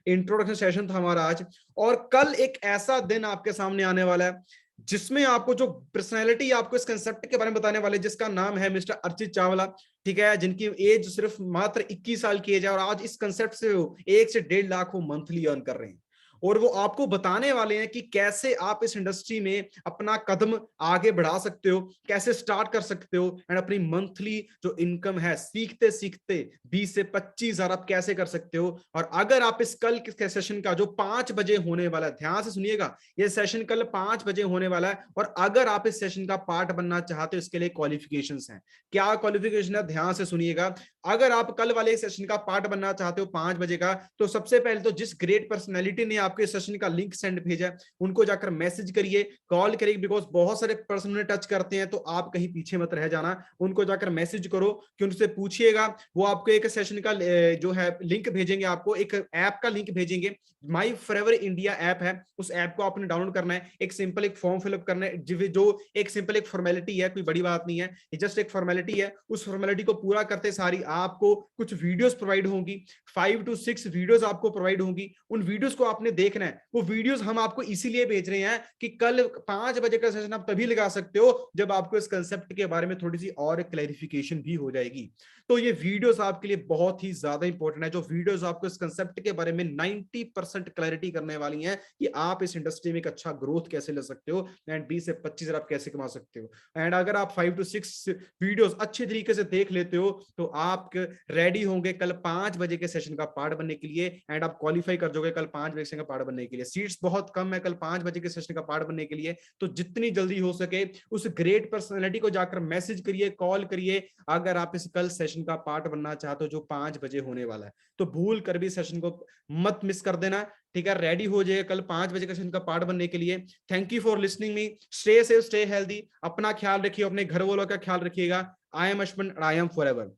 इंट्रोडक्शन सेशन था हमारा आज, और कल एक ऐसा दिन आपके सामने आने वाला है जिसमें आपको जो पर्सनैलिटी आपको इस कंसेप्ट के बारे में बताने वाले, जिसका नाम है मिस्टर अर्चित चावला, ठीक है? जिनकी एज सिर्फ मात्र 21 साल की एज है, और आज इस कंसेप्ट से 1 से 1.5 लाख वो मंथली अर्न कर रहे हैं। और वो आपको बताने वाले हैं कि कैसे आप इस इंडस्ट्री में अपना कदम आगे बढ़ा सकते हो, कैसे स्टार्ट कर सकते हो, एंड अपनी मंथली जो इनकम है सीखते सीखते 20 से 25 हजार आप कैसे कर सकते हो। और अगर आप इस कल के सेशन का जो 5 बजे होने वाला है, ध्यान से सुनिएगा, ये सेशन कल 5 बजे होने वाला है, और अगर आप इस सेशन का पार्ट बनना चाहते हो, इसके लिए क्वालिफिकेशंस हैं। क्या क्वालिफिकेशन है, ध्यान से सुनिएगा। अगर आप कल वाले सेशन का पार्ट बनना चाहते हो 5 बजे का, तो सबसे पहले तो जिस ग्रेट पर्सनैलिटी ने आपके सेशन का लिंक सेंड भेजा है उनको जाकर मैसेज करिए, कॉल करिए, बिकॉज बहुत सारे पर्सन उन्हें टच करते हैं, तो आप कहीं पीछे मत रह जाना। उनको जाकर मैसेज करो कि उनसे पूछिएगा, वो आपको एक सेशन का जो है लिंक भेजेंगे, आपको एक ऐप का लिंक भेजेंगे। माई फॉरएवर इंडिया ऐप है, उस ऐप को आपने डाउनलोड करना है, एक सिंपल एक फॉर्म फिलअप करना है, जो एक सिंपल एक फॉर्मेलिटी है, कोई बड़ी बात नहीं है, जस्ट एक फॉर्मेलिटी है। उस फॉर्मेलिटी को पूरा करते सारी आपको कुछ वीडियोस प्रोवाइड होंगी, 5 to 6 वीडियोस आपको प्रोवाइड होंगी। उन वीडियोस को आपने देखना है। वो वीडियोस हम आपको इसीलिए भेज रहे हैं कि कल 5 बजे का सेशन आप तभी लगा सकते हो जब आपको इस कंसेप्ट के बारे में थोड़ी सी और क्लैरिफिकेशन भी हो जाएगी। तो ये वीडियोस आपके लिए बहुत ही ज्यादा इंपॉर्टेंट है, जो वीडियोस आपको इस कंसेप्ट के बारे में 90% क्लैरिटी करने वाली हैं कि आप इस इंडस्ट्री में एक अच्छा ग्रोथ कैसे ले सकते हो, एंड 20 से 25 हजार आप कैसे कमा सकते हो। एंड अगर आप 5 to 6 वीडियोस अच्छी तरीके से देख लेते हो तो आप रेडी होंगे कल 5 बजे के सेशन का पार्ट बनने के लिए, एंड आप क्वालिफाई कर जाओगे कल 5 बजे का पार्ट बनने के लिए। सीट्स बहुत कम है कल 5 बजे के सेशन का पार्ट बनने के लिए, तो जितनी जल्दी हो सके उस ग्रेट पर्सनैलिटी को जाकर मैसेज करिए, कॉल करिए, अगर आप इस कल सेशन का पार्ट बनना चाहते हो जो 5 बजे होने वाला है। तो भूल कर भी सेशन को मत मिस कर देना, ठीक है? रेडी हो जाइए कल 5 बजे का सेशन का पार्ट बनने के लिए। Thank you for listening me, stay safe, stay healthy, अपना ख्याल रखिए, अपने घर वालों का ख्याल रखिएगा। I am Ashwin, I am forever.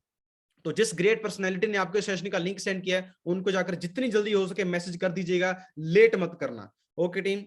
तो जिस ग्रेट पर्सनैलिटी ने आपके सेशन का लिंक सेंड किया है उनको जाकर जितनी जल्दी हो सके मैसेज कर दीजिएगा, लेट मत करना। Okay team,